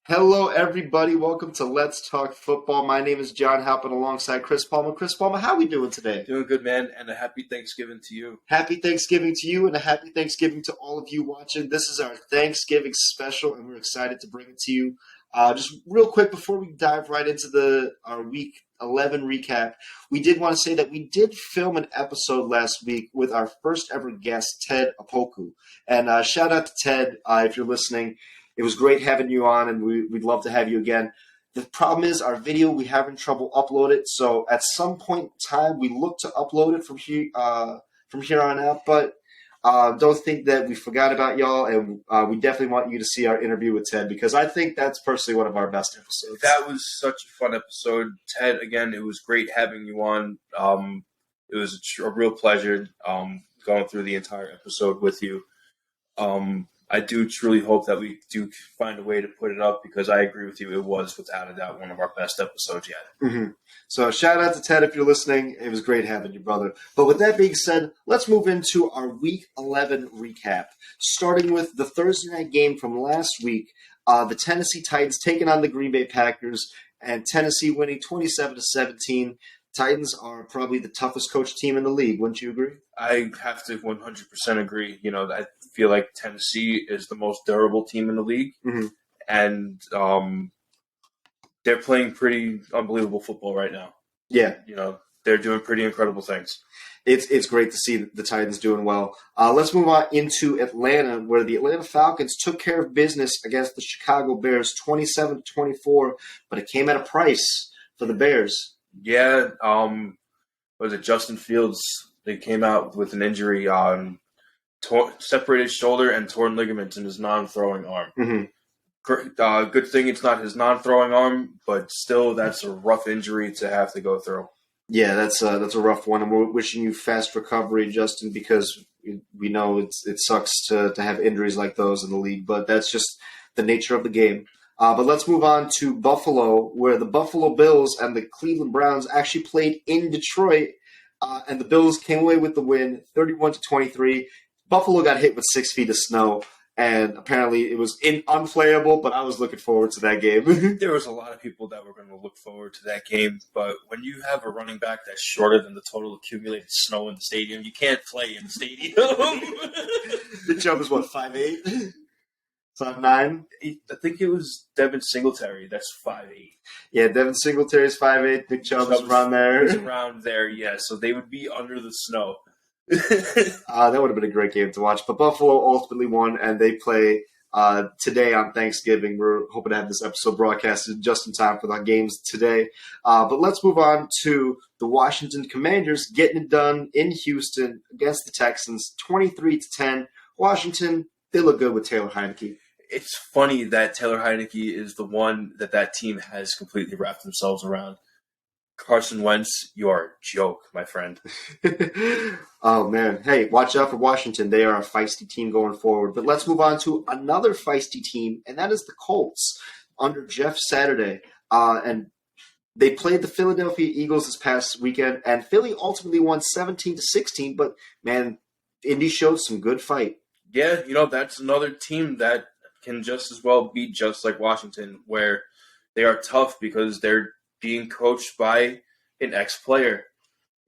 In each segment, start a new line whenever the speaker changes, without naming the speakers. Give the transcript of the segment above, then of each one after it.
Hello, everybody. Welcome to Let's Talk Football. My name is John Halpin alongside Chris Palmer. Chris Palmer, how are we doing today?
Doing good, man, and a happy Thanksgiving to you.
Happy Thanksgiving to you and a happy Thanksgiving to all of you watching. This is our Thanksgiving special, and we're excited to bring it to you. Just real quick before we dive right into our Week 11 recap, we did want to say that we did film an episode last week with our first ever guest, Ted Apoku. And shout out to Ted if you're listening. It was great having you on, and we'd love to have you again. The problem is our video, we having trouble upload it. So at some point in time, we look to upload it from here on out. But don't think that we forgot about y'all, and we definitely want you to see our interview with Ted because I think that's personally one of our best episodes.
That was such a fun episode. Ted, again, it was great having you on. It was a real pleasure going through the entire episode with you. I do truly hope that we do find a way to put it up because I agree with you. It was, without a doubt, one of our best episodes yet.
Mm-hmm. So shout out to Ted if you're listening. It was great having you, brother. But with that being said, let's move into our Week 11 recap. Starting with the Thursday night game from last week, the Tennessee Titans taking on the Green Bay Packers, and Tennessee winning 27-17. Titans are probably the toughest coach team in the league. Wouldn't you agree?
I have to 100% agree. You know, I feel like Tennessee is the most durable team in the league, and they're playing pretty unbelievable football right now.
Yeah.
You know, they're doing pretty incredible things.
It's great to see the Titans doing well. Let's move on into Atlanta, where the Atlanta Falcons took care of business against the Chicago Bears 27-24, but it came at a price for the Bears.
Yeah, was it Justin Fields? They came out with an injury on separated shoulder and torn ligaments in his non-throwing arm.
Mm-hmm.
Good thing it's not his non-throwing arm, but still, that's a rough injury to have to go through.
Yeah, that's a rough one, and we're wishing you fast recovery, Justin, because we know it sucks to have injuries like those in the league, but that's just the nature of the game. But let's move on to Buffalo, where the Buffalo Bills and the Cleveland Browns actually played in Detroit, and the Bills came away with the win, 31-23. Buffalo got hit with 6 feet of snow, and apparently it was unplayable, but I was looking forward to that game.
There was a lot of people that were going to look forward to that game, but when you have a running back that's shorter than the total accumulated snow in the stadium, you can't play in the stadium.
Nick Chubb is, what, 5'8"? 5'9"?
I think it was Devin Singletary. That's 5'8".
Yeah, Devin Singletary is 5'8". Nick Chubb is around there.
He's around there, yeah. So they would be under the snow.
That would have been a great game to watch. But Buffalo ultimately won, and they play today on Thanksgiving. We're hoping to have this episode broadcasted just in time for the games today. But let's move on to the Washington Commanders getting it done in Houston against the Texans, 23-10. Washington, they look good with Taylor Heineke.
It's funny that Taylor Heineke is the one that team has completely wrapped themselves around. Carson Wentz, you are a joke, my friend.
Oh, man. Hey, watch out for Washington. They are a feisty team going forward. But let's move on to another feisty team, and that is the Colts under Jeff Saturday. And they played the Philadelphia Eagles this past weekend, and Philly ultimately won 17-16. But, man, Indy showed some good fight.
Yeah, you know, that's another team that can just as well beat just like Washington, where they are tough because they're being coached by an ex-player.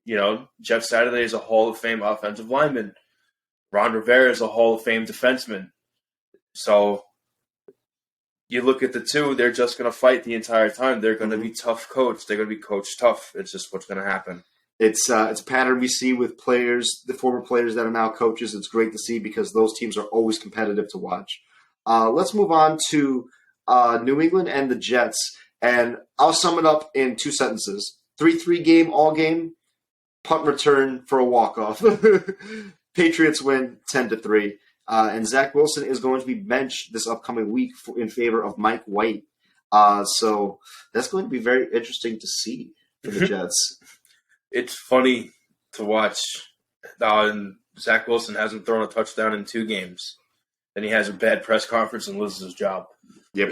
You know, Jeff Saturday is a Hall of Fame offensive lineman. Ron Rivera is a Hall of Fame defenseman. So you look at the two, they're just going to fight the entire time. They're going to be tough coached. They're going to be coached tough. It's just what's going to happen.
It's a pattern we see with players, the former players that are now coaches. It's great to see because those teams are always competitive to watch. Let's move on to New England and the Jets. And I'll sum it up in 2 sentences. 3-3 game, all game, punt return for a walk-off. Patriots win 10-3. And Zach Wilson is going to be benched this upcoming week in favor of Mike White. So that's going to be very interesting to see for the Jets.
It's funny to watch. Zach Wilson hasn't thrown a touchdown in 2 games. Then he has a bad press conference and loses his job.
Yep.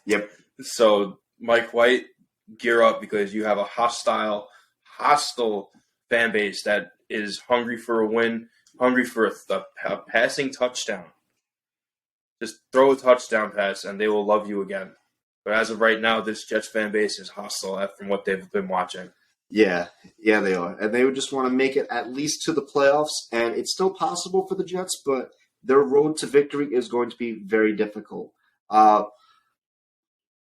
Yep.
So, Mike White, gear up because you have a hostile fan base that is hungry for a win, hungry for a passing touchdown. Just throw a touchdown pass, and they will love you again. But as of right now, this Jets fan base is hostile from what they've been watching.
Yeah, they are. And they would just want to make it at least to the playoffs. And it's still possible for the Jets, but their road to victory is going to be very difficult.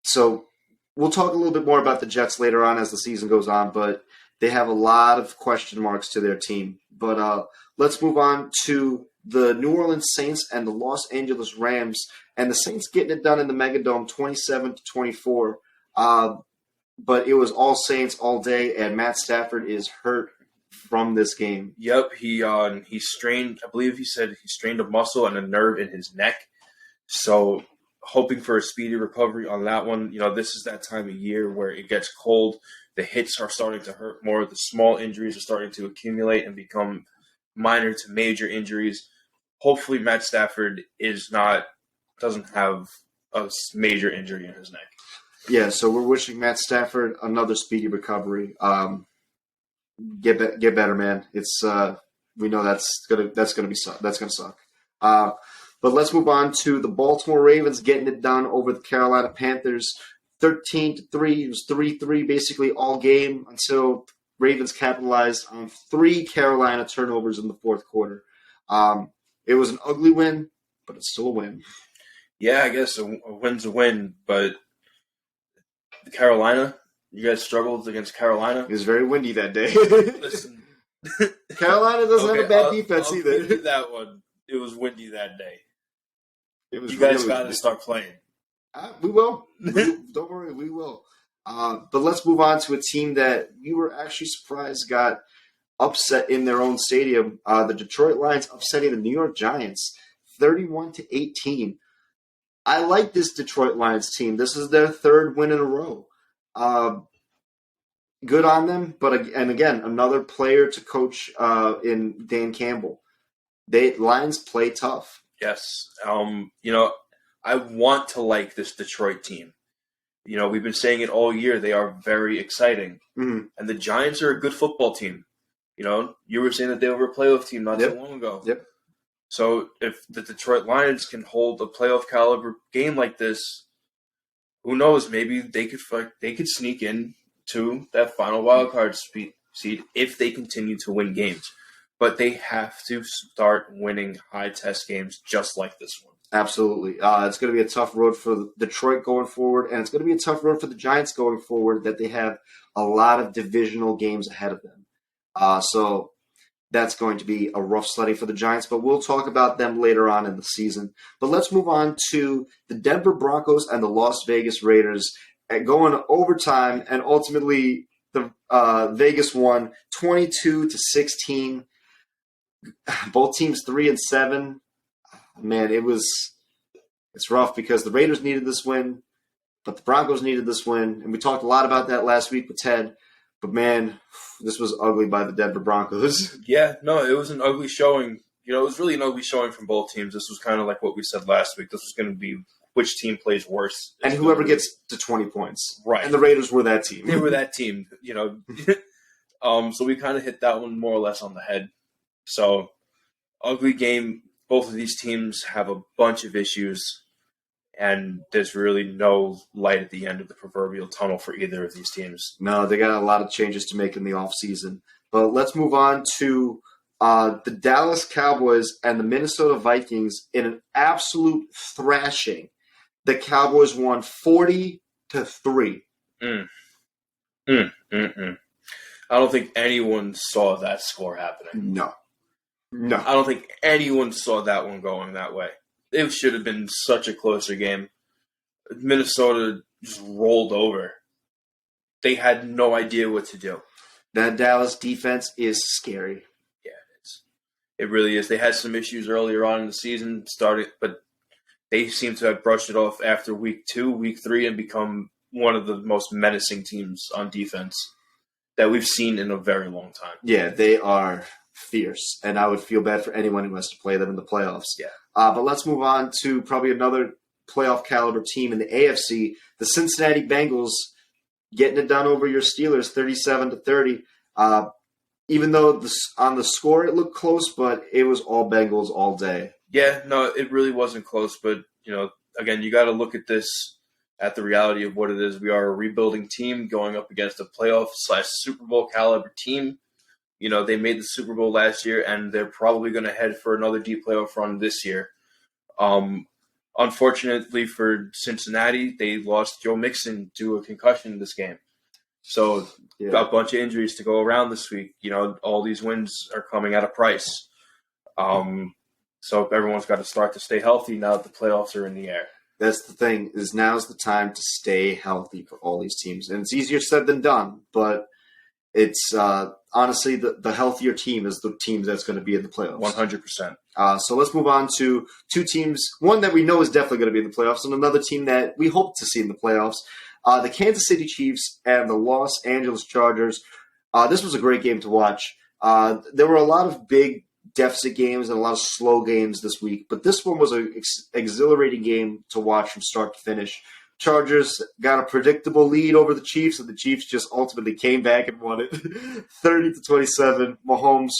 So we'll talk a little bit more about the Jets later on as the season goes on, but they have a lot of question marks to their team. But let's move on to the New Orleans Saints and the Los Angeles Rams. And the Saints getting it done in the Megadome 27-24. But it was all Saints all day, and Matt Stafford is hurt from this game.
Yep, he strained. I believe he said he strained a muscle and a nerve in his neck. So, hoping for a speedy recovery on that one. This is that time of year where it gets cold. The hits are starting to hurt more. The small injuries are starting to accumulate and become minor to major injuries. Hopefully, Matt Stafford doesn't have a major injury in his neck.
Yeah, so we're wishing Matt Stafford another speedy recovery. Get better, man. It's we know that's gonna suck. But let's move on to the Baltimore Ravens getting it done over the Carolina Panthers, 13-3. It was 3-3 basically all game until Ravens capitalized on 3 Carolina turnovers in the fourth quarter. It was an ugly win, but it's still a win.
Yeah, I guess a win's a win, but Carolina, you guys struggled against Carolina.
It was very windy that day.
Listen,
Carolina doesn't have a bad defense either.
I'll give you that one. It was windy that day.
You
guys got to start playing.
We will. Don't worry, we will. But let's move on to a team that we were actually surprised got upset in their own stadium. The Detroit Lions upsetting the New York Giants, 31-18. I like this Detroit Lions team. This is their 3rd win in a row. Good on them, and again, another player to coach in Dan Campbell. Lions play tough.
Yes. I want to like this Detroit team. We've been saying it all year. They are very exciting.
Mm-hmm.
And the Giants are a good football team. You were saying that they were a playoff team not so long ago.
Yep.
So if the Detroit Lions can hold a playoff caliber game like this, who knows? Maybe they could sneak in to that final wild card seed if they continue to win games. But they have to start winning high-test games just like this one.
Absolutely. It's going to be a tough road for Detroit going forward, and it's going to be a tough road for the Giants going forward that they have a lot of divisional games ahead of them. So that's going to be a rough sledding for the Giants, but we'll talk about them later on in the season. But let's move on to the Denver Broncos and the Las Vegas Raiders going overtime, and ultimately the Vegas won 22-16. Both teams 3-7. Man, it's rough because the Raiders needed this win, but the Broncos needed this win, and we talked a lot about that last week with Ted. But man, this was ugly by the Denver Broncos.
Yeah, no, it was an ugly showing. It was really an ugly showing from both teams. This was kind of like what we said last week. This was going to be which team plays worse,
and whoever gets to 20 points.
Right.
And the Raiders were that team.
They were that team. So we kind of hit that one more or less on the head. So, ugly game. Both of these teams have a bunch of issues, and there's really no light at the end of the proverbial tunnel for either of these teams.
No, they got a lot of changes to make in the offseason. But let's move on to the Dallas Cowboys and the Minnesota Vikings in an absolute thrashing. The Cowboys won 40-3.
I don't think anyone saw that score happening.
No.
I don't think anyone saw that one going that way. It should have been such a closer game. Minnesota just rolled over. They had no idea what to do.
That Dallas defense is scary.
Yeah, it really is. They had some issues earlier on in the season, but they seem to have brushed it off after week 2, week 3, and become one of the most menacing teams on defense that we've seen in a very long time.
Yeah, they are fierce, and I would feel bad for anyone who has to play them in the playoffs.
Yeah.
But let's move on to probably another playoff caliber team in the AFC, the Cincinnati Bengals, getting it done over your Steelers, 37-30. Even though on the score it looked close, but it was all Bengals all day.
Yeah, no, it really wasn't close, but again, you got to look at this at the reality of what it is. We are a rebuilding team going up against a playoff/Super Bowl caliber team. They made the Super Bowl last year, and they're probably going to head for another deep playoff run this year. Unfortunately for Cincinnati, they lost Joe Mixon to a concussion this game. So a bunch of injuries to go around this week. All these wins are coming at a price. So everyone's got to start to stay healthy now that the playoffs are in the air.
That's the thing, is now's the time to stay healthy for all these teams. And it's easier said than done, but it's honestly the healthier team is the team that's going to be in the playoffs.
100%.
So let's move on to two teams, one that we know is definitely going to be in the playoffs, and another team that we hope to see in the playoffs. The Kansas City Chiefs and the Los Angeles Chargers. This was a great game to watch. There were a lot of big deficit games and a lot of slow games this week, but this one was an exhilarating game to watch from start to finish. Chargers got a predictable lead over the Chiefs, and the Chiefs just ultimately came back and won it 30-27. Mahomes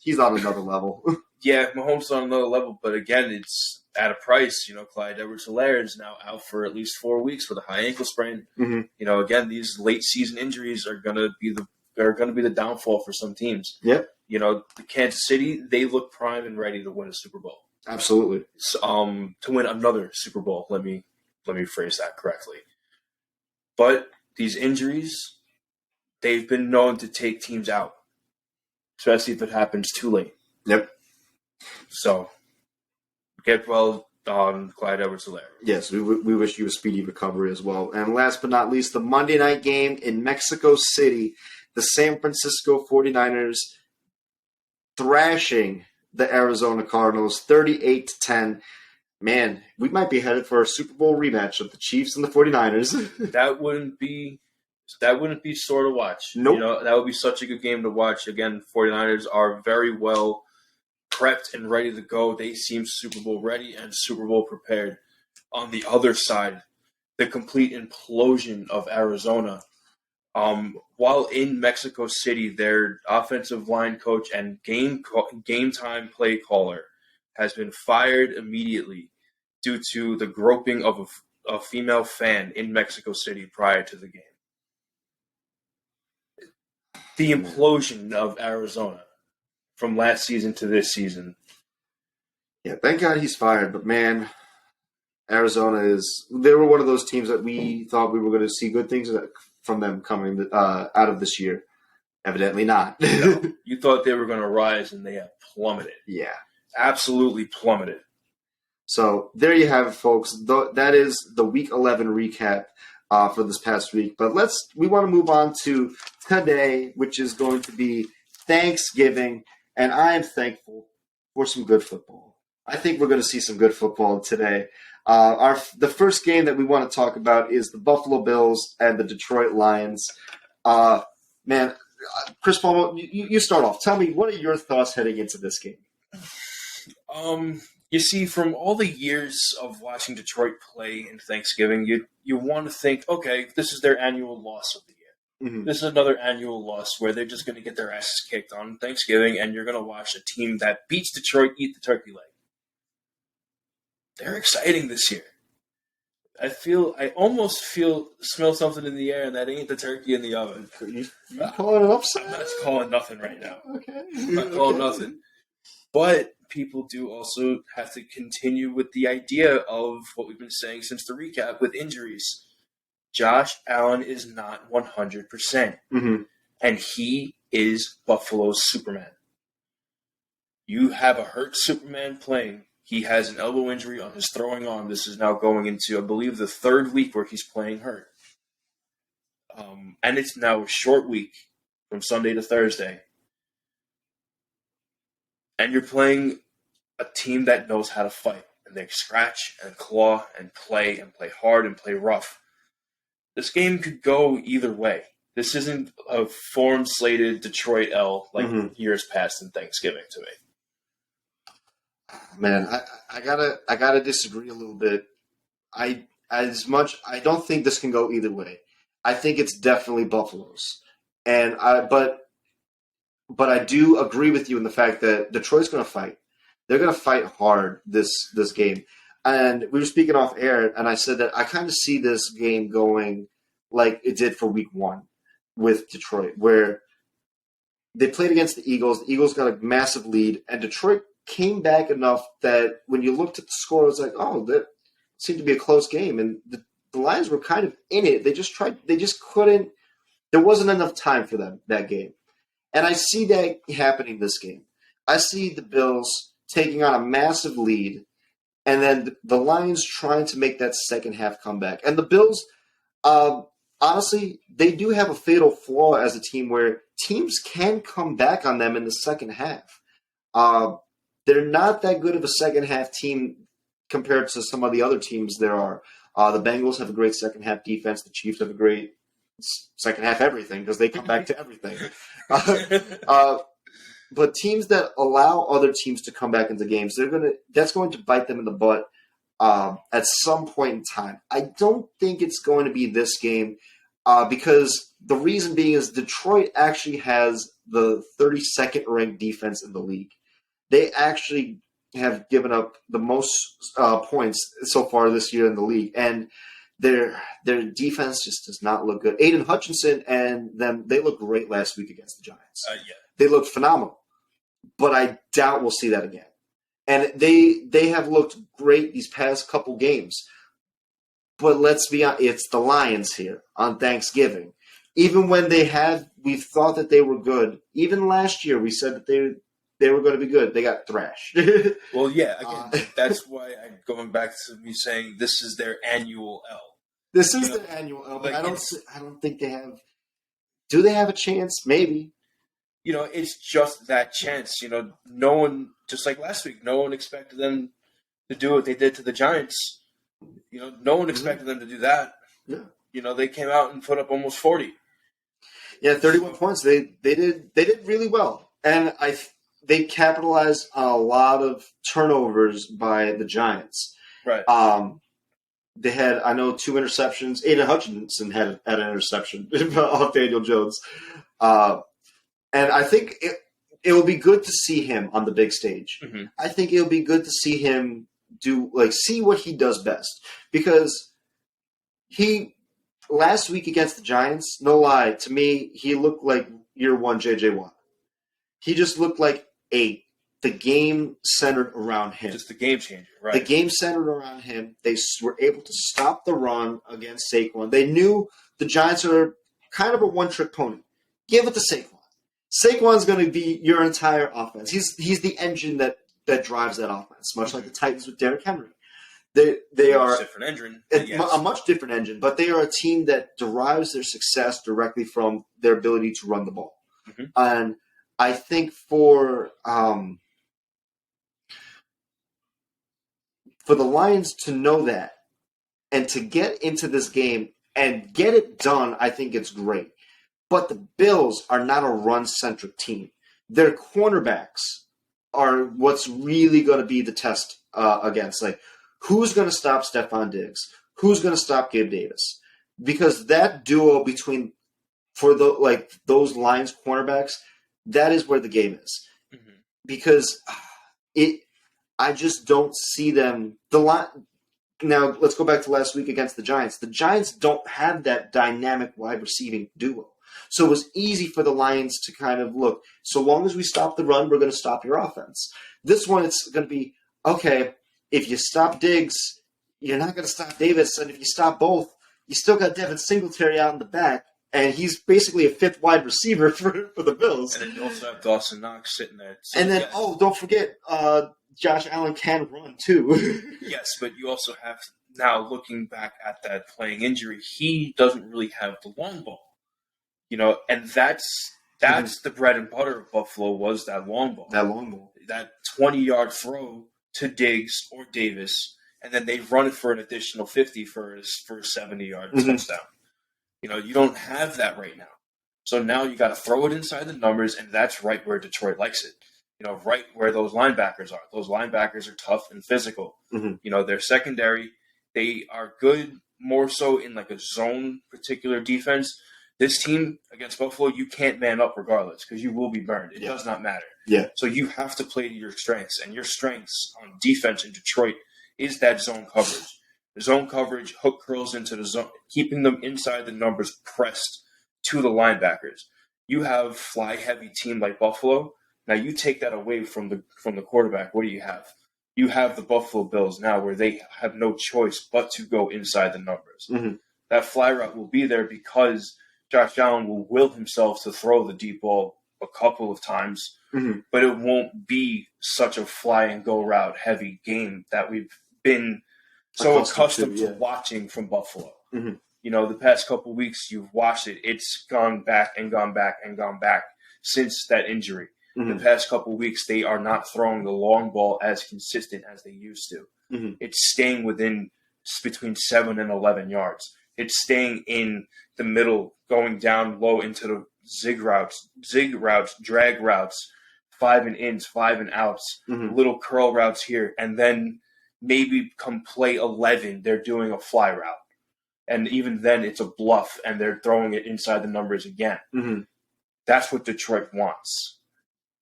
he's on another level.
Yeah, Mahomes is on another level, but again, it's at a price. Clyde Edwards-Helaire is now out for at least 4 weeks with a high ankle sprain.
Mm-hmm.
Again, these late season injuries are going to be the downfall for some teams.
Yep.
The Kansas City, they look prime and ready to win a Super Bowl.
Absolutely.
To win another Super Bowl. Let me phrase that correctly. But these injuries, they've been known to take teams out, especially if it happens too late.
Yep.
So, get well on Clyde Edwards-Helaire.
Yes, we wish you a speedy recovery as well. And last but not least, the Monday night game in Mexico City, the San Francisco 49ers thrashing the Arizona Cardinals 38-10. Man, we might be headed for a Super Bowl rematch of the Chiefs and the 49ers.
That wouldn't be sore to watch.
Nope.
That would be such a good game to watch. Again, 49ers are very well prepped and ready to go. They seem Super Bowl ready and Super Bowl prepared. On the other side, the complete implosion of Arizona. While in Mexico City, their offensive line coach and game time play caller has been fired immediately due to the groping of a female fan in Mexico City prior to the game. The implosion of Arizona from last season to this season.
Yeah, thank God he's fired. But, man, Arizona they were one of those teams that we thought we were going to see good things from them coming out of this year. Evidently not.
No, you thought they were going to rise, and they have plummeted.
Yeah.
Absolutely plummeted.
So there you have it, folks. That is the Week 11 recap for this past week. But we want to move on to today, which is going to be Thanksgiving, and I am thankful for some good football. I think we're going to see some good football today. The first game that we want to talk about is the Buffalo Bills and the Detroit Lions. Man, Chris Palmer, you start off. Tell me, what are your thoughts heading into this game?
You see, from all the years of watching Detroit play in Thanksgiving, you want to think, okay, this is their annual loss of the year.
Mm-hmm.
This is another annual loss where they're just going to get their asses kicked on Thanksgiving, and you're going to watch a team that beats Detroit eat the turkey leg. They're exciting this year. I almost smell something in the air, and that ain't the turkey in the oven.
You calling it upset?
I'm not calling nothing right now.
Okay.
I'm not calling nothing. But people do also have to continue with the idea of what we've been saying since the recap with injuries. Josh Allen is not 100%.
Mm-hmm.
And he is Buffalo's Superman. You have a hurt Superman playing. He has an elbow injury on his throwing arm. This is now going into, I believe, the third week where he's playing hurt. And it's now a short week from Sunday to Thursday. And you're playing a team that knows how to fight. And they scratch and claw and play hard and play rough. This game could go either way. This isn't a form-slated Detroit L like years past in Thanksgiving to me.
Man, I gotta disagree a little bit. I don't think this can go either way. I think it's definitely Buffalo's, but I do agree with you in the fact that Detroit's going to fight. They're going to fight hard this game. And we were speaking off air, and I said that I kind of see this game going like it did for Week 1 with Detroit, where they played against the Eagles. The Eagles got a massive lead, and Detroit came back enough that when you looked at the score, it was like, oh, that seemed to be a close game. And the Lions were kind of in it. They just couldn't. There wasn't enough time for them that game. And I see that happening this game. I see the Bills taking on a massive lead, and then the Lions trying to make that second half comeback. And the Bills, honestly, they do have a fatal flaw as a team where teams can come back on them in the second half. They're not that good of a second half team compared to some of the other teams there are. The Bengals have a great second half defense. The Chiefs have a great second half everything because they come back to everything. But teams that allow other teams to come back into games, that's going to bite them in the butt at some point in time. I don't think it's going to be this game because the reason being is Detroit actually has the 32nd ranked defense in the league. They actually have given up the most points so far this year in the league, and their defense just does not look good. Aiden Hutchinson and them, they looked great last week against the Giants.
Yeah.
They looked phenomenal, but I doubt we'll see that again. And they have looked great these past couple games. But let's be honest, it's the Lions here on Thanksgiving. Even when we've thought that they were good. Even last year, we said that they were going to be good. They got thrashed.
Well, yeah, again, that's why I'm going back to me saying this is their annual L.
This is their annual L, but I don't think they have. Do they have a chance? Maybe.
It's just that chance. No one, just like last week, no one expected them to do what they did to the Giants. No one expected them to do that.
Yeah.
They came out and put up almost 40.
Yeah, 31 points. They did really well, and they capitalized on a lot of turnovers by the Giants.
Right.
They had, I know, 2 interceptions. Aiden Hutchinson had an interception off Daniel Jones. And I think it will be good to see him on the big stage.
Mm-hmm.
I think it'll be good to see him see what he does best. Because last week against the Giants, no lie, to me, he looked like year one J.J. Watt. He just looked like the game centered around him.
Just the game changer, right?
The game centered around him. They were able to stop the run against Saquon. They knew the Giants are kind of a one-trick pony. Give it to Saquon. Saquon's going to be your entire offense. He's the engine that drives that offense, much like the Titans with Derrick Henry. They are
different engine,
a much different engine, but they are a team that derives their success directly from their ability to run the ball.
Mm-hmm.
And I think for the Lions to know that and to get into this game and get it done, I think it's great. But the Bills are not a run-centric team. Their cornerbacks are what's really going to be the test against. Like, who's going to stop Stephon Diggs? Who's going to stop Gabe Davis? Because that duo those Lions cornerbacks, that is where the game is.
Mm-hmm.
Because I just don't see them. Now, let's go back to last week against the Giants. The Giants don't have that dynamic wide receiving duo. So it was easy for the Lions to kind of look, so long as we stop the run, we're going to stop your offense. This one, it's going to be, okay, if you stop Diggs, you're not going to stop Davis. And if you stop both, you still got Devin Singletary out in the back. And he's basically a fifth wide receiver for the Bills.
And then you also have Dawson Knox sitting there.
And then, don't forget, Josh Allen can run too.
Yes, but you also have, now looking back at that playing injury, he doesn't really have the long ball. And that's the bread and butter of Buffalo was that long ball. That 20-yard throw to Diggs or Davis, and then they run it for an additional 50 for a 70-yard touchdown. You don't have that right now. So now you got to throw it inside the numbers, and that's right where Detroit likes it. Right where those linebackers are. Those linebackers are tough and physical.
Mm-hmm.
Their secondary, they are good more so in like a zone particular defense. This team against Buffalo, you can't man up regardless because you will be burned. It does not matter.
Yeah.
So you have to play to your strengths, and your strengths on defense in Detroit is that zone coverage. The zone coverage, hook curls into the zone, keeping them inside the numbers pressed to the linebackers. You have fly-heavy team like Buffalo. Now you take that away from the quarterback. What do you have? You have the Buffalo Bills now where they have no choice but to go inside the numbers.
Mm-hmm.
That fly route will be there because Josh Allen will will himself to throw the deep ball a couple of times, but it won't be such a fly and go route heavy game that we've been so accustomed to watching from Buffalo.
Mm-hmm.
The past couple of weeks you've watched it. It's gone back and gone back and gone back since that injury.
Mm-hmm.
The past couple of weeks they are not throwing the long ball as consistent as they used to.
Mm-hmm.
It's staying between 7 and 11 yards. It's staying in the middle, going down low into the zig routes, drag routes, 5 and ins, 5 and outs, little curl routes here, and then maybe come play 11, they're doing a fly route. And even then, it's a bluff, and they're throwing it inside the numbers again.
Mm-hmm.
That's what Detroit wants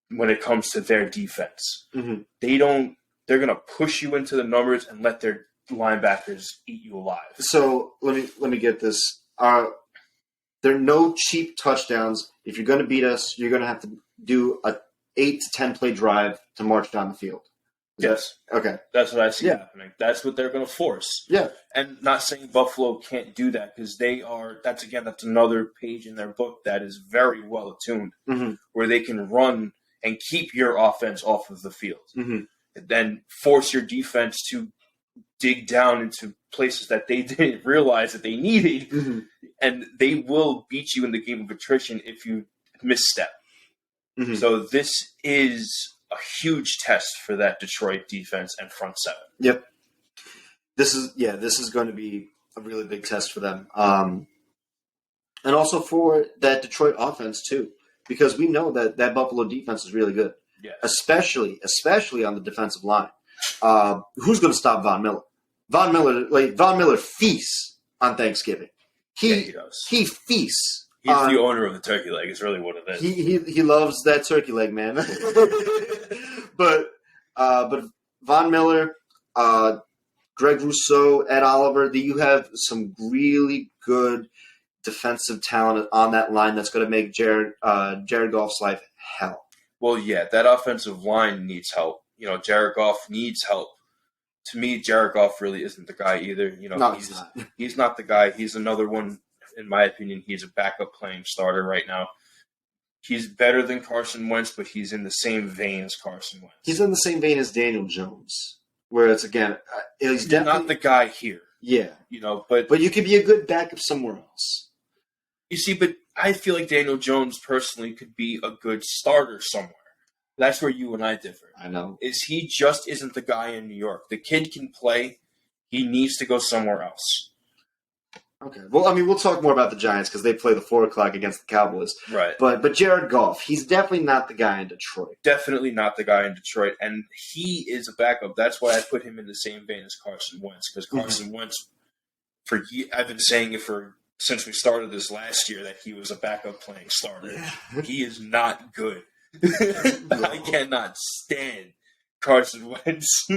when it comes to their defense.
Mm-hmm.
They're going to push you into the numbers and let their linebackers eat you alive.
So let me get this. There are no cheap touchdowns. If you're going to beat us, you're going to have to do a 8 to 10 play drive to march down the field.
Yes.
Okay.
That's what I see happening. That's what they're going to force.
Yeah.
And not saying Buffalo can't do that because that's another page in their book that is very well attuned where they can run and keep your offense off of the field. And then force your defense to dig down into places that they didn't realize that they needed. And they will beat you in the game of attrition if you misstep. So this is a huge test for that Detroit defense and front seven.
Yep. This is going to be a really big test for them. And also for that Detroit offense too, because we know that Buffalo defense is really good.
Yes.
Especially on the defensive line. Who's going to stop Von Miller? Von Miller feasts on Thanksgiving. He does. He feasts.
He's the owner of the turkey leg. Is really what it is.
He loves that turkey leg, man. but Von Miller, Greg Rousseau, Ed Oliver, you have some really good defensive talent on that line that's going to make Jared Goff's life hell.
Well, yeah, that offensive line needs help. Jared Goff needs help. To me, Jared Goff really isn't the guy either. He's not the guy. He's another one, in my opinion. He's a backup playing starter right now. He's better than Carson Wentz, but he's in the same vein as Carson Wentz.
He's in the same vein as Daniel Jones, where it's again, he's
definitely not the guy here.
Yeah,
but
you could be a good backup somewhere else.
You see, but I feel like Daniel Jones personally could be a good starter somewhere. That's where you and I differ.
I know.
He just isn't the guy in New York. The kid can play. He needs to go somewhere else.
Okay. Well, I mean, we'll talk more about the Giants because they play the 4 o'clock against the Cowboys.
Right.
But Jared Goff, he's definitely not the guy in Detroit.
Definitely not the guy in Detroit. And he is a backup. That's why I put him in the same vein as Carson Wentz. Because Carson Wentz, I've been saying it since we started this last year that he was a backup playing starter. Yeah. He is not good. I cannot stand Carson Wentz.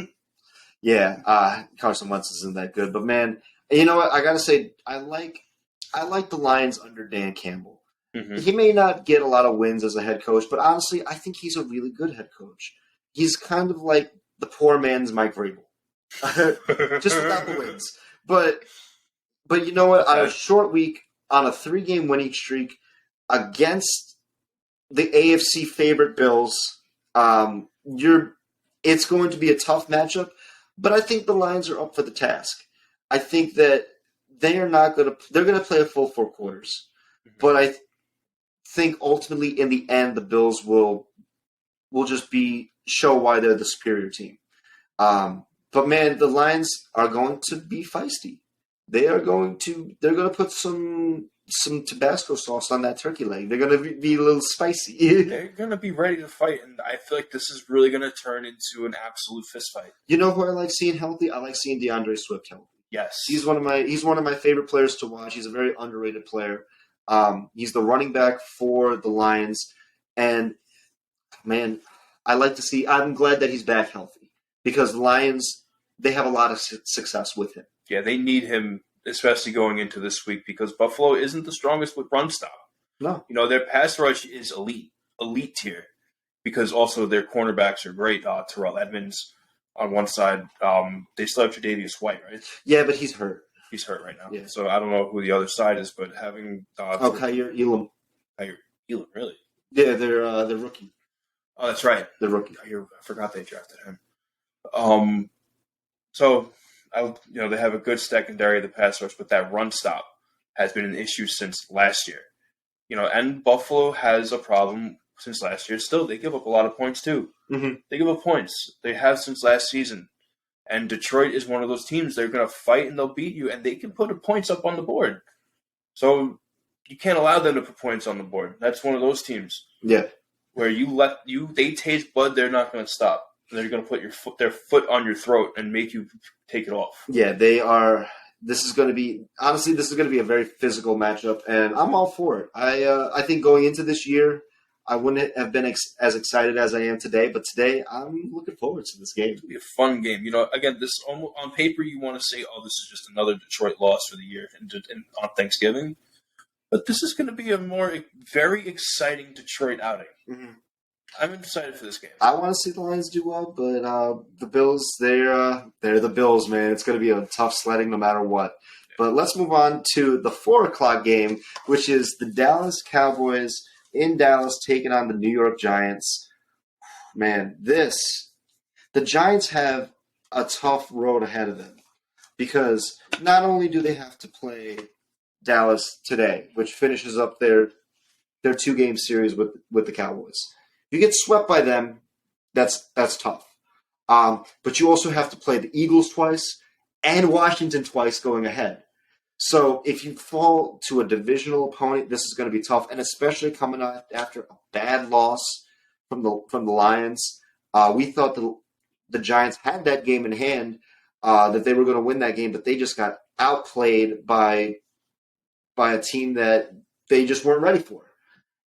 Yeah, Carson Wentz isn't that good. But, man, you know what? I got to say, I like the Lions under Dan Campbell. He may not get a lot of wins as a head coach, but honestly, I think he's a really good head coach. He's kind of like the poor man's Mike Vrabel. Just without the wins. But you know what? On a short week, on a 3-game winning streak against the AFC favorite Bills, it's going to be a tough matchup, but I think the Lions are up for the task. I think that they're going to play a full 4 quarters, but I think ultimately in the end the Bills will just show why they're the superior team. But man, the Lions are going to be feisty. They're going to put some Tabasco sauce on that turkey leg. They're going to be a little spicy.
They're going to be ready to fight, and I feel like this is really going to turn into an absolute fist fight.
You know who I like seeing healthy? I like seeing DeAndre Swift healthy.
Yes,
he's one of my favorite players to watch. He's a very underrated player. He's the running back for the Lions, and man, I'm glad that he's back healthy because the Lions they have a lot of success with him.
Yeah, they need him, especially going into this week, because Buffalo isn't the strongest with run stop.
No.
Their pass rush is elite tier, because also their cornerbacks are great. Terrell Edmonds on one side. They still have Tre'Davious White, right?
Yeah, but he's hurt.
He's hurt right now.
Yeah.
So I don't know who the other side is, but having
Kyer Elam.
Kyer Elam, really?
Yeah, they're rookie.
Oh, that's right.
The rookie.
I forgot they drafted him. So they have a good secondary of the pass rush, but that run stop has been an issue since last year. And Buffalo has a problem since last year. Still, they give up a lot of points too.
Mm-hmm.
They give up points. They have since last season. And Detroit is one of those teams. They're going to fight and they'll beat you, and they can put points up on the board. So you can't allow them to put points on the board. That's one of those teams.
Yeah.
Where they taste blood, they're not going to stop. They're going to put their foot on your throat and make you take it off.
Yeah, they are. This is going to be a very physical matchup, and I'm all for it. I think going into this year, I wouldn't have been as excited as I am today, but today I'm looking forward to this game.
It'll be a fun game. Again, this on paper you want to say, oh, this is just another Detroit loss for the year on Thanksgiving, but this is going to be a very exciting Detroit outing.
Mm-hmm.
I'm excited for this game.
I want to see the Lions do well, but the Bills, they're the Bills, man. It's going to be a tough sledding no matter what. Yeah. But let's move on to the 4:00 game, which is the Dallas Cowboys in Dallas taking on the New York Giants. Man, the Giants have a tough road ahead of them because not only do they have to play Dallas today, which finishes up their 2-game series with the Cowboys. If you get swept by them, that's tough. But you also have to play the Eagles twice and Washington twice going ahead. So if you fall to a divisional opponent, this is going to be tough, and especially coming out after a bad loss from the Lions. We thought the Giants had that game in hand, that they were going to win that game, but they just got outplayed by a team that they just weren't ready for.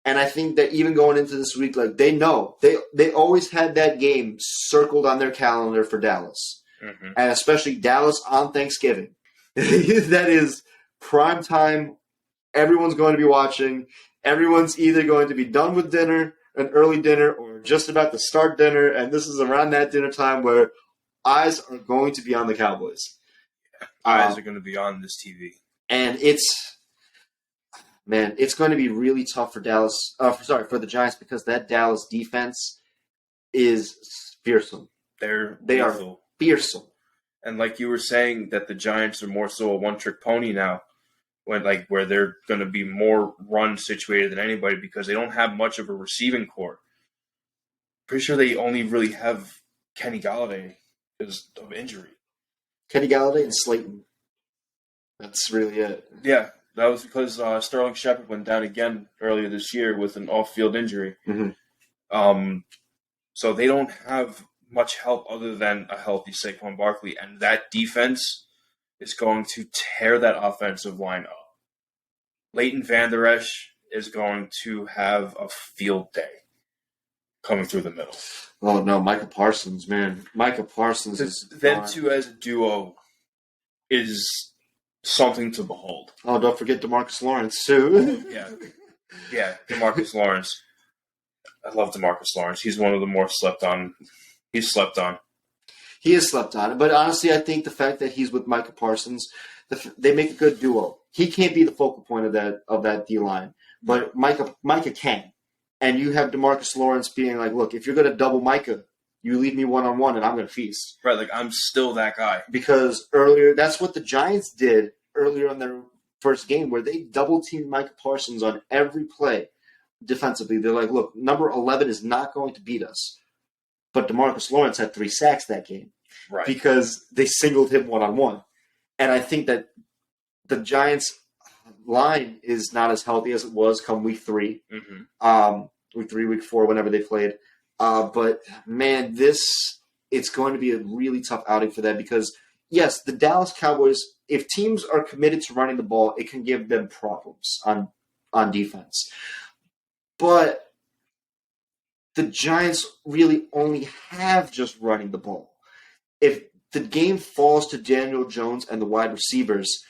And I think that even going into this week, like they know they always had that game circled on their calendar for Dallas,
mm-hmm.
and especially Dallas on Thanksgiving. That is prime time. Everyone's going to be watching. Everyone's either going to be done with dinner, an early dinner, or just about to start dinner. And this is around that dinner time where eyes are going to be on the Cowboys.
Yeah, eyes are going to be on this TV.
And it's going to be really tough for for the Giants, because that Dallas defense is fearsome. They are fearsome.
And like you were saying, that the Giants are more so a one-trick pony now, where they're going to be more run situated than anybody because they don't have much of a receiving core. Pretty sure they only really have Kenny Galladay because of injury.
Kenny Galladay and Slayton. That's really it.
Yeah, that was because Sterling Shepard went down again earlier this year with an off-field injury.
Mm-hmm.
So they don't have much help other than a healthy Saquon Barkley, and that defense is going to tear that offensive line up. Leighton Vander Esch is going to have a field day coming through the middle.
Oh no, Micah Parsons, man. Micah Parsons is
them two as a duo is something to behold.
Oh, don't forget DeMarcus Lawrence too.
Yeah, DeMarcus Lawrence. I love DeMarcus Lawrence. He's one of the more slept on. He's slept on.
He is slept on. But honestly, I think the fact that he's with Micah Parsons, they make a good duo. He can't be the focal point of that D-line, but Micah can. And you have DeMarcus Lawrence being like, look, if you're going to double Micah, you leave me one-on-one and I'm going to feast.
Right, like I'm still that guy.
Because earlier, that's what the Giants did earlier in their first game, where they double-teamed Micah Parsons on every play defensively. They're like, look, number 11 is not going to beat us. But DeMarcus Lawrence had 3 sacks that game.
Right.
Because they singled him one-on-one. And I think that the Giants' line is not as healthy as it was come week 3.
Mm-hmm.
Week 3, week 4, whenever they played. But, man, it's going to be a really tough outing for them because, yes, the Dallas Cowboys, if teams are committed to running the ball, it can give them problems on defense. But the Giants really only have just running the ball. If the game falls to Daniel Jones and the wide receivers,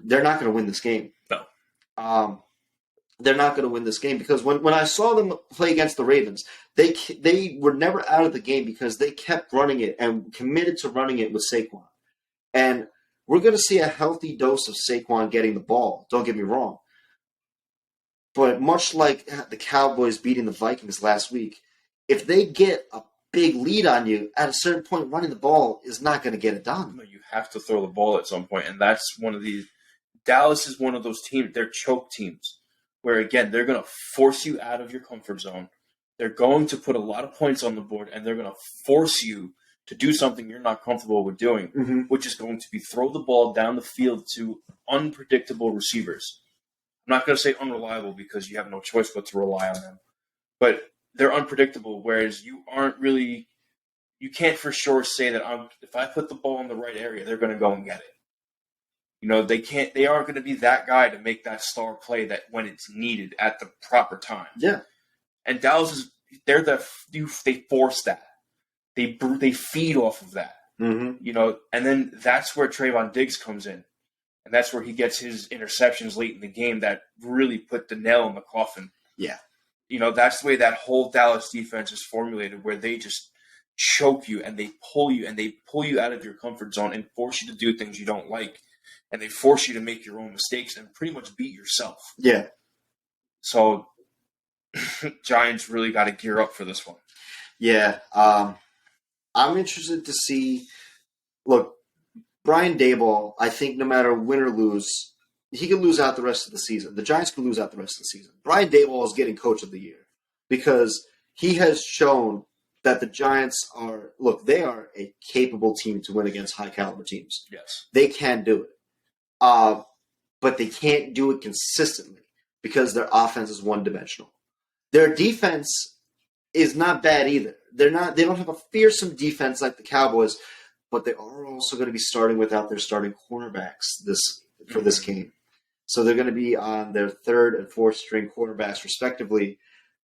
they're not going to win this game.
No.
They're not going to win this game because when I saw them play against the Ravens, they were never out of the game because they kept running it and committed to running it with Saquon. And we're going to see a healthy dose of Saquon getting the ball. Don't get me wrong. But much like the Cowboys beating the Vikings last week, if they get a big lead on you, at a certain point, running the ball is not going to get it done.
You have to throw the ball at some point, and that's one of these. Dallas is one of those teams. They're choke teams, where again they're going to force you out of your comfort zone. They're going to put a lot of points on the board, and they're going to force you to do something you're not comfortable with doing, which is going to be throw the ball down the field to unpredictable receivers. I'm not going to say unreliable because you have no choice but to rely on them, but they're unpredictable. Whereas you can't for sure say that if I put the ball in the right area, they're going to go and get it. They aren't going to be that guy to make that star play that when it's needed at the proper time.
Yeah.
And Dallas they force that. They feed off of that. And then that's where Trayvon Diggs comes in. And that's where he gets his interceptions late in the game that really put the nail in the coffin.
Yeah.
That's the way that whole Dallas defense is formulated, where they just choke you and they pull you out of your comfort zone and force you to do things you don't like. And they force you to make your own mistakes and pretty much beat yourself.
Yeah.
So Giants really got to gear up for this one.
Yeah. I'm interested to see. Look, Brian Daboll, I think no matter win or lose, he could lose out the rest of the season. The Giants could lose out the rest of the season. Brian Daboll is getting Coach of the Year because he has shown that the Giants they are a capable team to win against high-caliber teams.
Yes.
They can do it. But they can't do it consistently because their offense is one-dimensional. Their defense is not bad either. They don't have a fearsome defense like the Cowboys, but they are also going to be starting without their starting cornerbacks for this game. So they're going to be on their third and fourth string quarterbacks, respectively,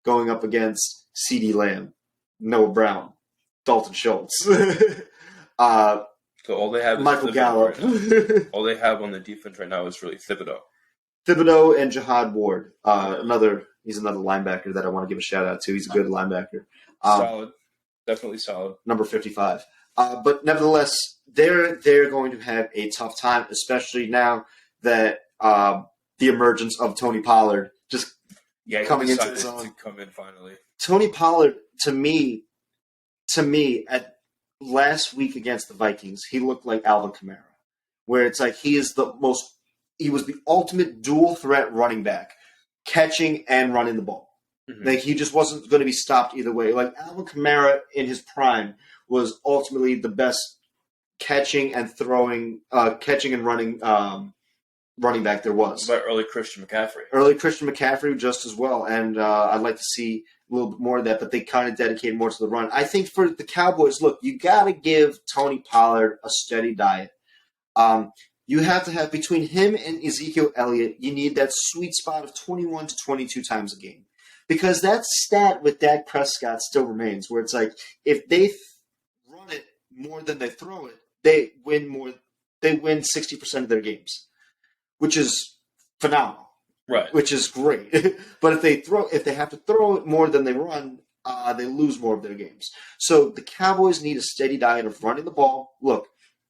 going up against CeeDee Lamb, Noah Brown, Dalton Schultz.
So all they have is
Michael Gallup.
Right all they have on the defense right now is really
Thibodeau and Jihad Ward. He's another linebacker that I want to give a shout out to. He's a good linebacker.
Solid. Definitely solid.
Number 55. But nevertheless, they're going to have a tough time, especially now that the emergence of Tony Pollard just coming into the zone.
To come in finally.
Tony Pollard, to me, at last week against the Vikings, he looked like Alvin Kamara, where it's like he was the ultimate dual threat running back, catching and running the ball. Like he just wasn't going to be stopped either way. Like Alvin Kamara in his prime was ultimately the best catching and running running back there was.
But early Christian
McCaffrey just as well, and I'd like to see a little bit more of that, but they kind of dedicated more to the run. I think for the Cowboys, look, you got to give Tony Pollard a steady diet. You have to have, between him and Ezekiel Elliott, you need that sweet spot of 21 to 22 times a game. Because that stat with Dak Prescott still remains, where it's like, if they run it more than they throw it, they win 60% of their games, which is phenomenal.
Right.
Which is great. But if they have to throw it more than they run, they lose more of their games. So the Cowboys need a steady diet of running the ball. Look,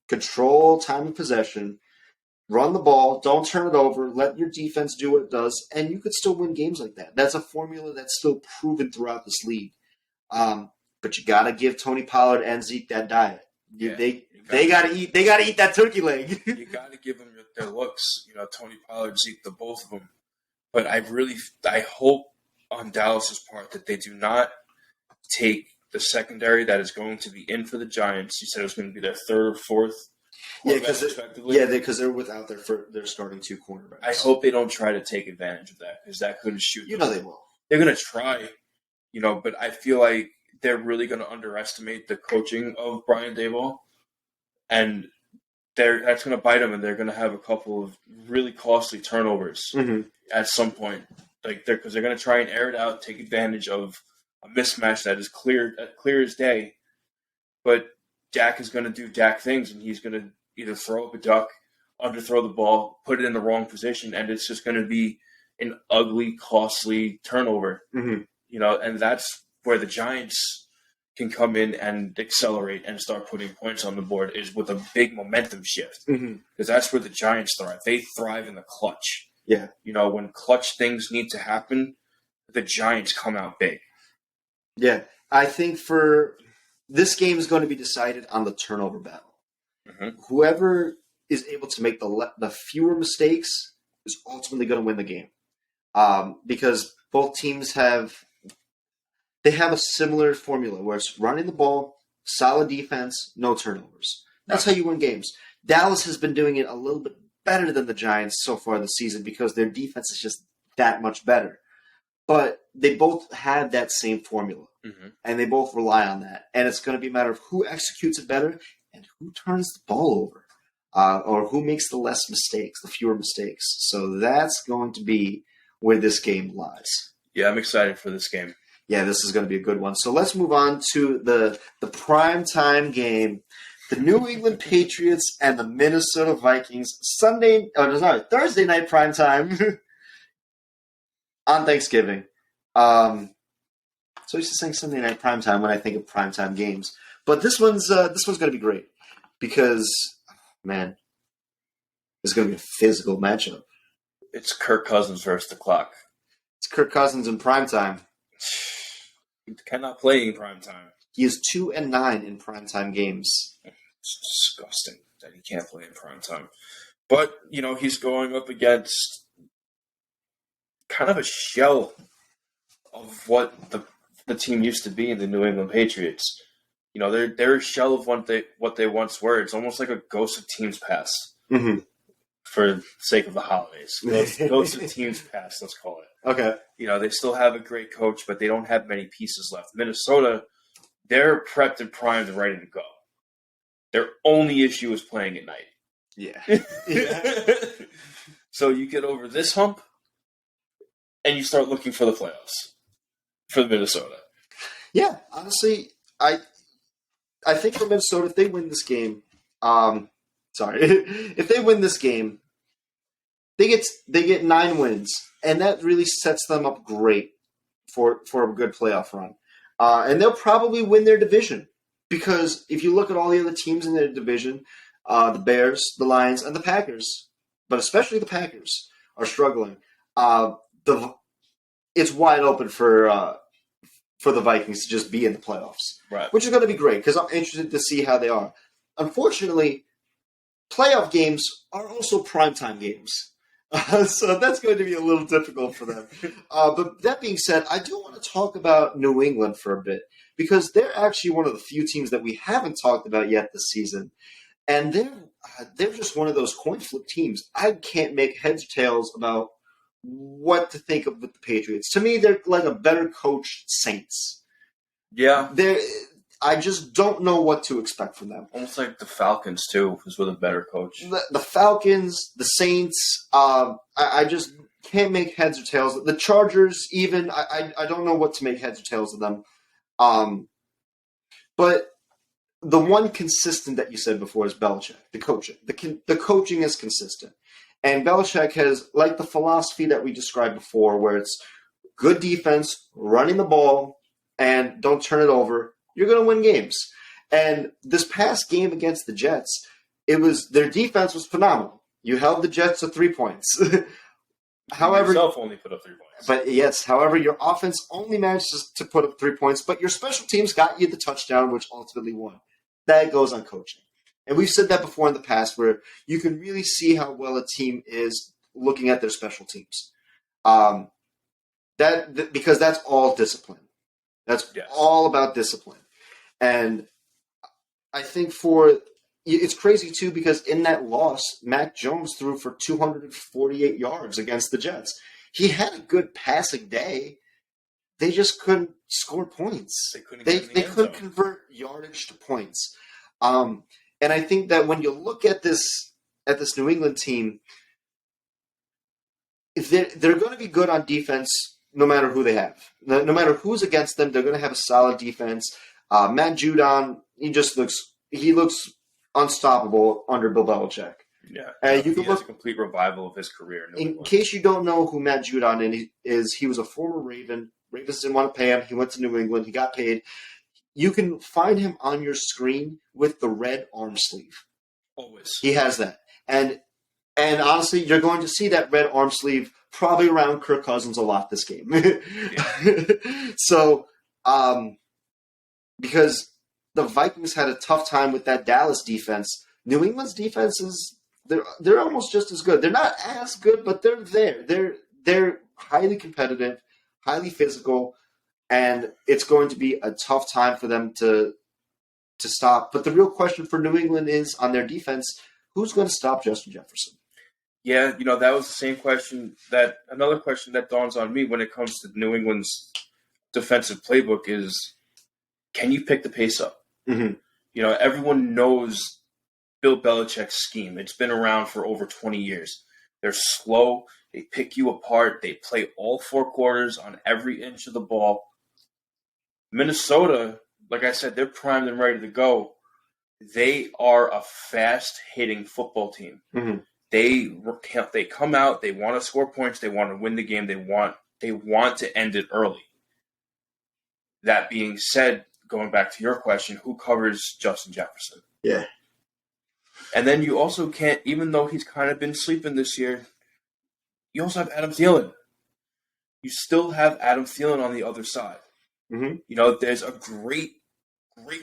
control time of possession, run the ball, don't turn it over, let your defense do what it does, and you could still win games like that. That's a formula that's still proven throughout this league. But you got to give Tony Pollard and Zeke that diet. They got to eat that turkey leg.
You got to give them their looks. Tony Pollard, Zeke, the both of them. But I hope on Dallas's part that they do not take the secondary that is going to be in for the Giants. You said it was going to be their third or fourth.
Because they're without their starting two cornerbacks.
I hope they don't try to take advantage of that because that could shoot.
They will.
They're going to try, but I feel like they're really going to underestimate the coaching of Brian Daboll, and that's going to bite them, and they're going to have a couple of really costly turnovers at some point, because they're going to try and air it out, take advantage of a mismatch that is clear as day, but Dak is going to do Dak things, and he's going to either throw up a duck, underthrow the ball, put it in the wrong position, and it's just going to be an ugly, costly turnover.
Mm-hmm.
And that's where the Giants can come in and accelerate and start putting points on the board is with a big momentum shift. Because that's where the Giants thrive. They thrive in the clutch.
Yeah.
When clutch things need to happen, the Giants come out big.
Yeah. I think for this game is going to be decided on the turnover battle.
Mm-hmm.
Whoever is able to make the fewer mistakes is ultimately going to win the game. Because both teams have a similar formula where it's running the ball, solid defense, no turnovers. That's how you win games. Dallas has been doing it a little bit better than the Giants so far this season because their defense is just that much better. But they both have that same formula, and they both rely on that. And it's going to be a matter of who executes it better and who turns the ball over, or who makes the less mistakes, the fewer mistakes. So that's going to be where this game lies.
Yeah, I'm excited for this game.
Yeah, this is going to be a good one. So let's move on to the primetime game. The New England Patriots and the Minnesota Vikings. Thursday night primetime on Thanksgiving. So I used to saying Sunday night primetime when I think of primetime games. But this one's going to be great because, man, it's going to be a physical matchup.
It's Kirk Cousins versus the clock.
It's Kirk Cousins in primetime.
He cannot play in primetime.
He is 2-9 in primetime games.
It's disgusting that he can't play in primetime. But, he's going up against kind of a shell of what the team used to be in the New England Patriots. They're a shell of what they once were. It's almost like a ghost of teams past.
Mm-hmm.
For the sake of the holidays. Ghost of teams past, let's call it.
Okay.
They still have a great coach, but they don't have many pieces left. Minnesota, they're prepped and primed and ready to go. Their only issue is playing at night.
Yeah.
So you get over this hump, and you start looking for the playoffs for Minnesota.
Yeah, honestly, I think for Minnesota, if they win this game, if they win this game, they get 9 wins, and that really sets them up great for a good playoff run. And they'll probably win their division because if you look at all the other teams in their division, the Bears, the Lions, and the Packers, but especially the Packers, are struggling. It's wide open for the Vikings to just be in the playoffs,
right?
Which is going to be great because I'm interested to see how they are. Unfortunately, playoff games are also primetime games. So that's going to be a little difficult for them. But that being said, I do want to talk about New England for a bit because they're actually one of the few teams that we haven't talked about yet this season. And they're just one of those coin flip teams. I can't make heads or tails about what to think of with the Patriots. To me, they're like a better coached Saints.
Yeah.
I just don't know what to expect from them.
Almost like the Falcons, too, is with a better coach.
The Falcons, the Saints, I just can't make heads or tails. The Chargers, even, I don't know what to make heads or tails of them. But the one consistent that you said before is Belichick, the coaching. The coaching is consistent. And Belichick has, like the philosophy that we described before, where it's good defense, running the ball, and don't turn it over. You're going to win games. And this past game against the Jets, their defense was phenomenal. You held the Jets to 3 points. However,
yourself only put up 3 points.
But yes, however, your offense only managed to put up 3 points, but your special teams got you the touchdown, which ultimately won. That goes on coaching. And we've said that before in the past, where you can really see how well a team is looking at their special teams. Because that's all discipline. That's all about discipline. And I think it's crazy, too, because in that loss, Mac Jones threw for 248 yards against the Jets. He had a good passing day. They just couldn't score points. They couldn't convert yardage to points. And I think that when you look at this New England team, if they're going to be good on defense no matter who they have. No matter who's against them, they're going to have a solid defense. Matt Judon, he just looks he looks unstoppable under Bill Belichick.
Yeah,
You can
he has
look
a complete revival of his career in New
in
England.
case you don't know who Matt Judon is. He was a former Raven. Ravens didn't want to pay him. He went to New England. He got paid. You can find him on your screen with the red arm sleeve.
Always.
He has that. And honestly, you're going to see that red arm sleeve probably around Kirk Cousins a lot this game. So, because the Vikings had a tough time with that Dallas defense, New England's defense they're almost just as good. They're not as good, but they're there. They're highly competitive, highly physical, and it's going to be a tough time for them to stop. But the real question for New England is on their defense, who's going to stop Justin Jefferson?
Yeah, that was the same question another question that dawns on me when it comes to New England's defensive playbook is, can you pick the pace up?
Mm-hmm.
Everyone knows Bill Belichick's scheme. It's been around for over 20 years. They're slow. They pick you apart. They play all 4 quarters on every inch of the ball. Minnesota, like I said, they're primed and ready to go. They are a fast-hitting football team.
Mm-hmm.
They come out. They want to score points. They want to win the game. They want to end it early. That being said, going back to your question, who covers Justin Jefferson?
Yeah.
And then you also can't, even though he's kind of been sleeping this year, you also have Adam Thielen. You still have Adam Thielen on the other side.
Mm-hmm.
There's a great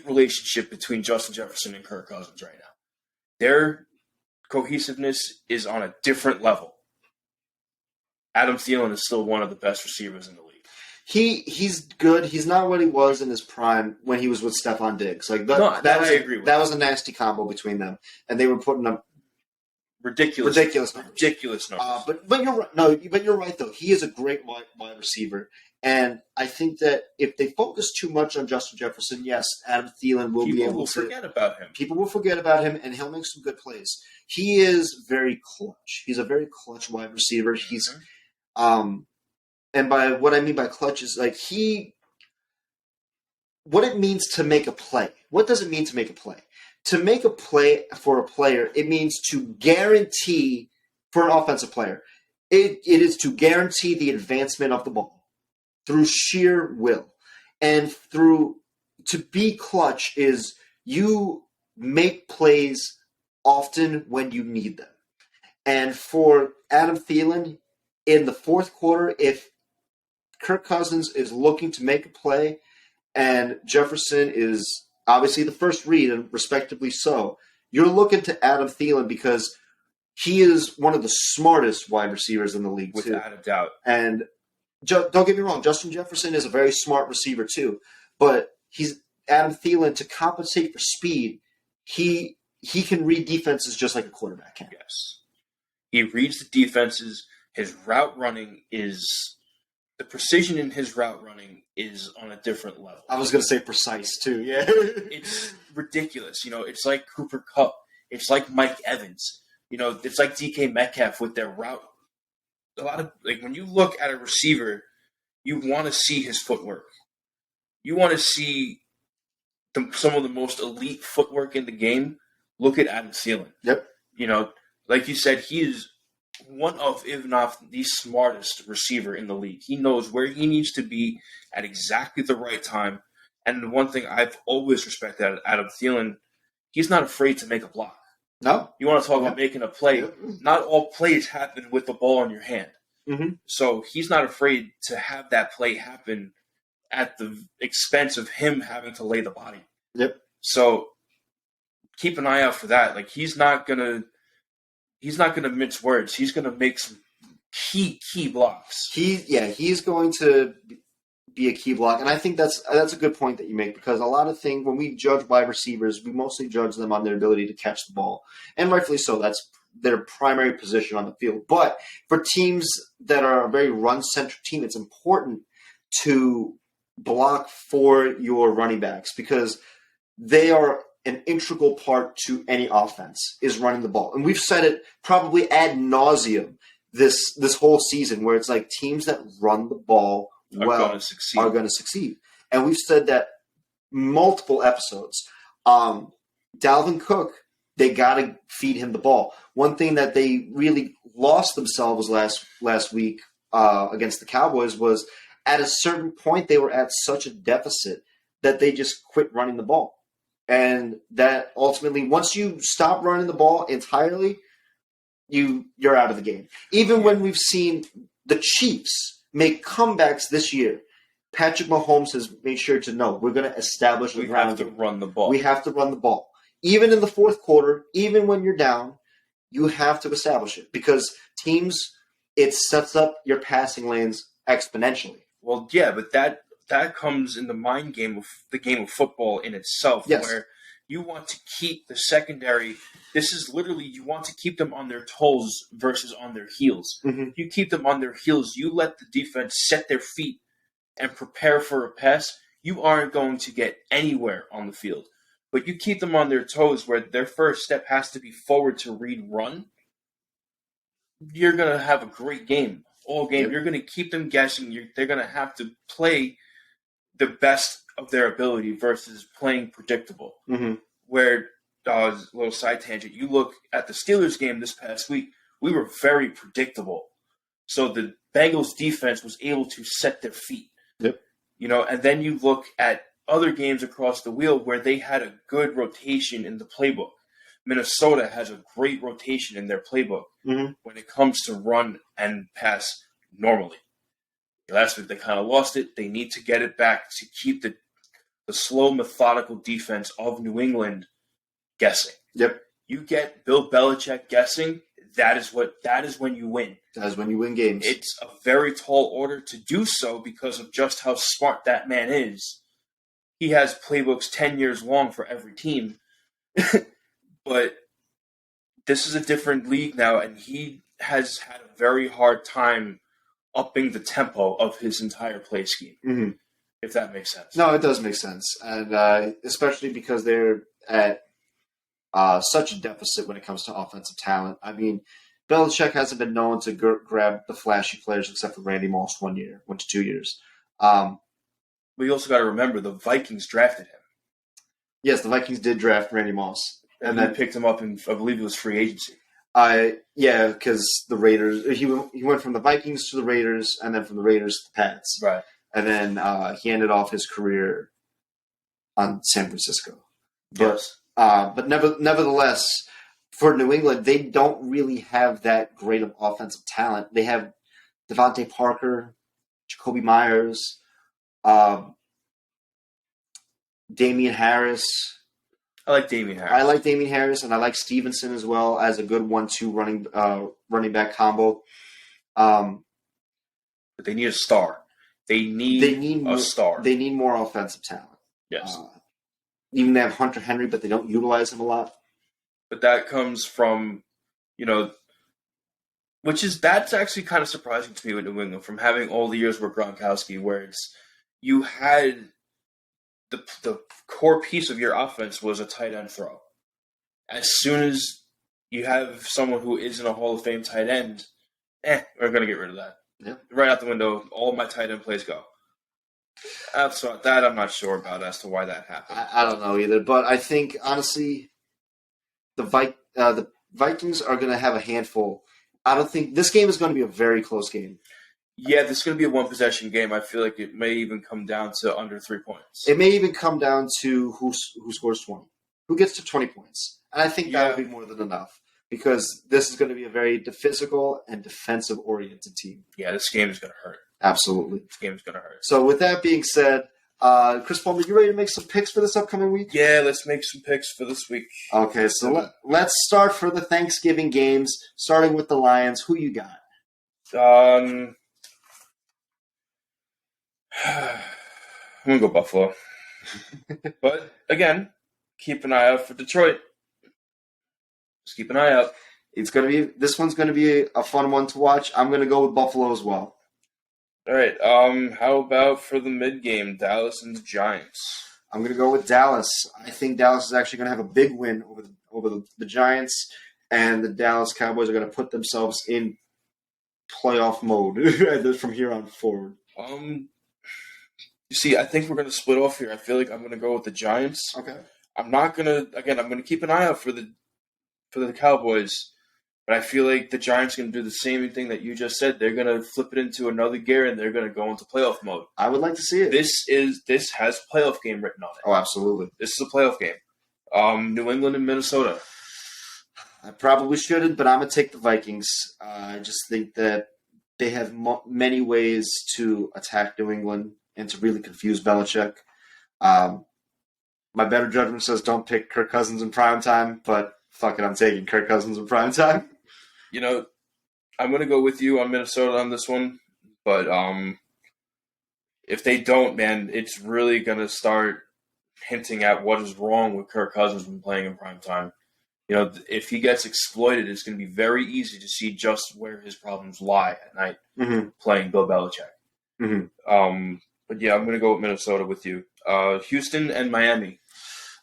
relationship between Justin Jefferson and Kirk Cousins right now. Their cohesiveness is on a different level. Adam Thielen is still one of the best receivers in the league.
He's good. He's not what he was in his prime when he was with Stephon Diggs. I agree with that. Was a nasty combo between them, and they were putting up ridiculous numbers. But you're right. No, but you're right though. He is a great wide receiver, and I think that if they focus too much on Justin Jefferson, yes, Adam Thielen will be able to
forget about him.
People will forget about him, and he'll make some good plays. He is very clutch. He's a very clutch wide receiver. He's and by what I mean by clutch is like what it means to make a play. What does it mean to make a play? To make a play for a player, it means to guarantee, for an offensive player, it is to guarantee the advancement of the ball through sheer will. And to be clutch is you make plays often when you need them. And for Adam Thielen, in the fourth quarter, if Kirk Cousins is looking to make a play, and Jefferson is obviously the first read, and respectably so, you're looking to Adam Thielen because he is one of the smartest wide receivers in the league,
without a doubt.
And don't get me wrong, Justin Jefferson is a very smart receiver too, but he's Adam Thielen, to compensate for speed, he can read defenses just like a quarterback can.
Yes. He reads the defenses. His route running the precision in his route running is on a different level.
I was going to say precise too, yeah.
It's ridiculous. It's like Cooper Kupp. It's like Mike Evans. It's like DK Metcalf with their route. A lot of, when you look at a receiver, you want to see his footwork. You want to see some of the most elite footwork in the game. Look at Adam Thielen.
Yep.
Like you said, he is one of, if not the smartest receiver in the league. He knows where he needs to be at exactly the right time. And the one thing I've always respected out of Thielen, he's not afraid to make a block.
No.
You want to talk about making a play. Not all plays happen with the ball in your hand.
Mm-hmm.
So he's not afraid to have that play happen at the expense of him having to lay the body.
Yep.
So keep an eye out for that. He's not gonna mince words. He's gonna make some key blocks.
He's going to be a key block, and I think that's a good point that you make, because a lot of things when we judge wide receivers, we mostly judge them on their ability to catch the ball, and rightfully so. That's their primary position on the field. But for teams that are a very run-centric team, it's important to block for your running backs, because they are an integral part to any offense, is running the ball. And we've said it probably ad nauseum this whole season, where it's like teams that run the ball well are going to succeed. And we've said that multiple episodes. Dalvin Cook, they got to feed him the ball. One thing that they really lost themselves last week against the Cowboys was at a certain point they were at such a deficit that they just quit running the ball. And that ultimately, once you stop running the ball entirely, you're out of the game. Even when we've seen the Chiefs make comebacks this year, Patrick Mahomes has made sure to know we're going to establish the ground.
We have to run the ball.
We have to run the ball. Even in the fourth quarter, even when you're down, you have to establish it because teams, it sets up your passing lanes exponentially.
Well, yeah, but that comes in the mind game of the game of football in itself,
Yes.
where you want to keep the secondary. This is literally you want to keep them on their toes versus on their heels.
Mm-hmm.
You keep them on their heels. You let the defense set their feet and prepare for a pass. You aren't going to get anywhere on the field. But you keep them on their toes where their first step has to be forward to read run. You're going to have a great game all game.
Yep.
You're going to keep them guessing. They're going to have to play the best of their ability versus playing predictable.
Mm-hmm.
Where, little side tangent, you look at the Steelers game this past week, we were very predictable. So the Bengals defense was able to set their feet.
Yep.
And then you look at other games across the wheel where they had a good rotation in the playbook. Minnesota has a great rotation in their playbook when it comes to run and pass normally. Last week they kind of lost it. They need to get it back to keep the slow, methodical defense of New England guessing.
Yep.
You get Bill Belichick guessing, that is when you win.
That is when you win games.
It's a very tall order to do so because of just how smart that man is. He has playbooks 10 years long for every team. But this is a different league now, and he has had a very hard time upping the tempo of his entire play scheme, if that makes sense.
No, it does make sense, and especially because they're at such a deficit when it comes to offensive talent. I mean, Belichick hasn't been known to grab the flashy players except for Randy Moss 1 to 2 years.
But you also got to remember the Vikings drafted him.
Yes, the Vikings did draft Randy Moss.
And then picked him up in, I believe it was free agency.
Yeah, because the Raiders, he went from the Vikings to the Raiders, and then from the Raiders to the Pats.
Right.
And then he ended off his career on San Francisco.
Yes.
But nevertheless, for New England, they don't really have that great of offensive talent. They have Devontae Parker, Jacoby Myers, Damian Harris.
I like Damian Harris.
I like Damian Harris, and I like Stevenson as well as a good 1-2 running back combo.
But they need a star. They need a star.
They need more offensive talent.
Yes.
Even they have Hunter Henry, but they don't utilize him a lot.
But that comes from, that's actually kind of surprising to me with New England from having all the years with Gronkowski, where you had the core piece of your offense was a tight end throw. As soon as you have someone who isn't a Hall of Fame tight end, we're going to get rid of that.
Yep.
Right out the window, all my tight end plays go. So that I'm not sure about as to why that happened.
I don't know either, but I think, honestly, the Vikings are going to have a handful. I don't think this game is going to be a very close game.
Yeah, this is going to be a one-possession game. I feel like it may even come down to under 3 points.
It may even come down to who scores 20. Who gets to 20 points. And I think that would be more than enough because this is going to be a very physical and defensive-oriented team.
Yeah, this game is going to hurt.
Absolutely.
This game is going to hurt.
So with that being said, Chris Palmer, you ready to make some picks for this upcoming week?
Yeah, let's make some picks for this week.
Okay, so let's start for the Thanksgiving games, starting with the Lions. Who you got?
I'm going to go Buffalo. But, again, keep an eye out for Detroit. Just keep an eye out.
This one's going to be a fun one to watch. I'm going to go with Buffalo as well.
All right. How about for the mid-game, Dallas and the Giants?
I'm going to go with Dallas. I think Dallas is actually going to have a big win over the Giants, and the Dallas Cowboys are going to put themselves in playoff mode from here on forward.
You see, I think we're going to split off here. I feel like I'm going to go with the Giants.
Okay.
I'm not gonna again. I'm gonna keep an eye out for the Cowboys, but I feel like the Giants are gonna do the same thing that you just said. They're gonna flip it into another gear and they're gonna go into playoff mode.
I would like to see it.
This has playoff game written on it.
Oh, absolutely.
This is a playoff game. New England and Minnesota.
I probably shouldn't, but I'm gonna take the Vikings. I just think that they have many ways to attack New England and to really confuse Belichick. My better judgment says don't pick Kirk Cousins in prime time, but fuck it, I'm taking Kirk Cousins in prime time.
You know, I'm going to go with you on Minnesota on this one, but if they don't, man, it's really going to start hinting at what is wrong with Kirk Cousins when playing in prime time. You know, if he gets exploited, it's going to be very easy to see just where his problems lie at night playing Bill Belichick. But yeah, I'm going to go with Minnesota with you. Houston and Miami.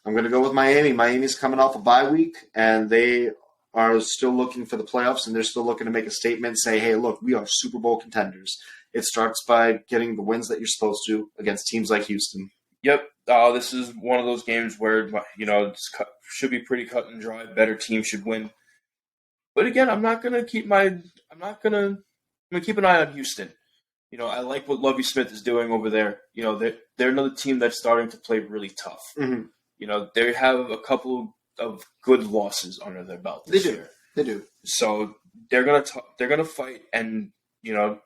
I'm going to go with Miami. Miami's coming off a bye week, and they are still looking for the playoffs, and they're still looking to make a statement, say, hey, look, we are Super Bowl contenders. It starts by getting the wins that you're supposed to against teams like Houston.
Yep. This is one of those games where, you know, it should be pretty cut and dry. Better team should win. But again, I'm going to keep an eye on Houston. You know, I like what Lovie Smith is doing over there. You know, they're another team that's starting to play really tough. You know, they have a couple of good losses under their belt this year.
They do.
So they're gonna fight, and you know,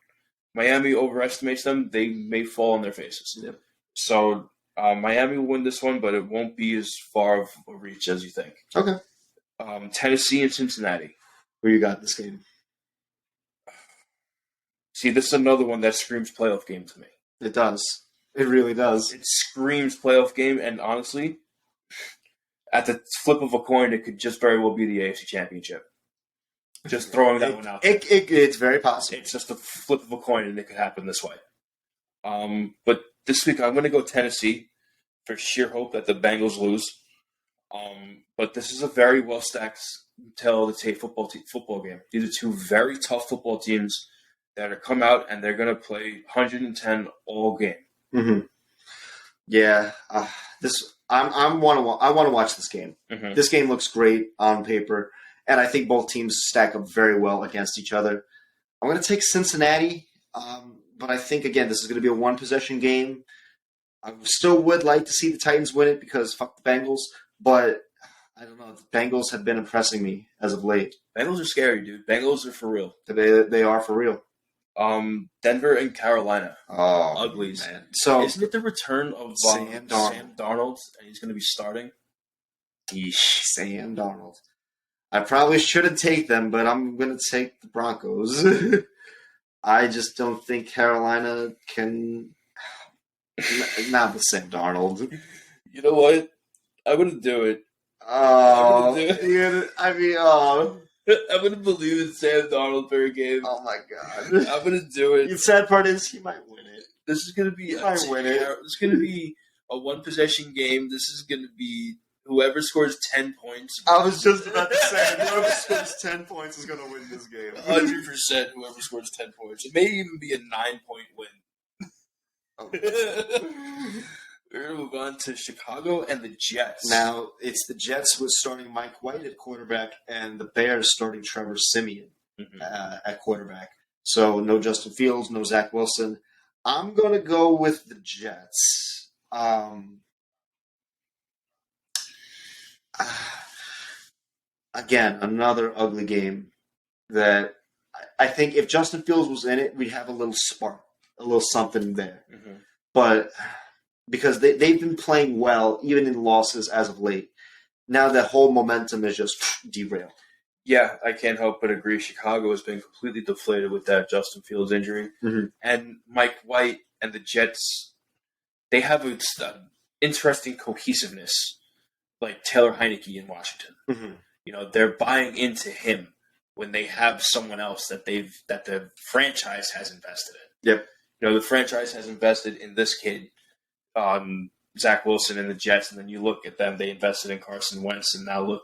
Miami overestimates them. They may fall on their faces.
Yep.
So Miami will win this one, but it won't be as far of a reach as you think.
Okay.
Tennessee and Cincinnati.
Who you got in this game?
See, this is another one that screams playoff game to me.
It does. It really does.
It screams playoff game, and honestly, at the flip of a coin, it could just very well be the AFC Championship. Just throwing that one out there.
It's very possible.
It's just a flip of a coin, and it could happen this way. But this week, I'm going to go Tennessee for sheer hope that the Bengals lose. But this is a very well-stacked tail-of-the-tape football game. These are two very tough football teams that are come out, and they're going to play 110 all game.
Yeah, I want to watch this game. This game looks great on paper, and I think both teams stack up very well against each other. I'm going to take Cincinnati, but I think again this is going to be a one-possession game. I still would like to see the Titans win it because fuck the Bengals, but I don't know. The Bengals have been impressing me as of late.
Bengals are scary, dude. Bengals are for real.
They are for real.
Denver and Carolina.
Oh,
uglies.
Man. So
isn't it the return of Sam Darnold, and he's going to be starting?
Yeesh, Sam Darnold. I probably shouldn't take them, but I'm going to take the Broncos. I just don't think Carolina can. Not with Sam Darnold.
You know what? I'm going to do it.
Oh, I mean, oh.
I'm going to believe in Sam Darnold for a game.
Oh, my God.
I'm going to do it.
The sad part is he might win it.
This is going to be It's going to be a one-possession game. This is going to be whoever scores 10 points.
I was just about to say, whoever scores 10 points is going to win this game.
100% whoever scores 10 points. It may even be a 9-point win.
Oh.
We're going to move on to Chicago and the Jets.
Now, it's the Jets with starting Mike White at quarterback and the Bears starting Trevor Siemian at quarterback. So no Justin Fields, no Zach Wilson. I'm going to go with the Jets. Again, another ugly game that I think if Justin Fields was in it, we'd have a little spark, a little something there. But because they've been playing well, even in losses as of late. Now that whole momentum is just derailed.
Yeah, I can't help but agree. Chicago has been completely deflated with that Justin Fields injury. And Mike White and the Jets, they have an interesting cohesiveness, like Taylor Heineke in Washington. You know, they're buying into him when they have someone else that the franchise has invested in.
Yep.
You know, the franchise has invested in this kid, Zach Wilson and the Jets, and then you look at them, they invested in Carson Wentz, and now look,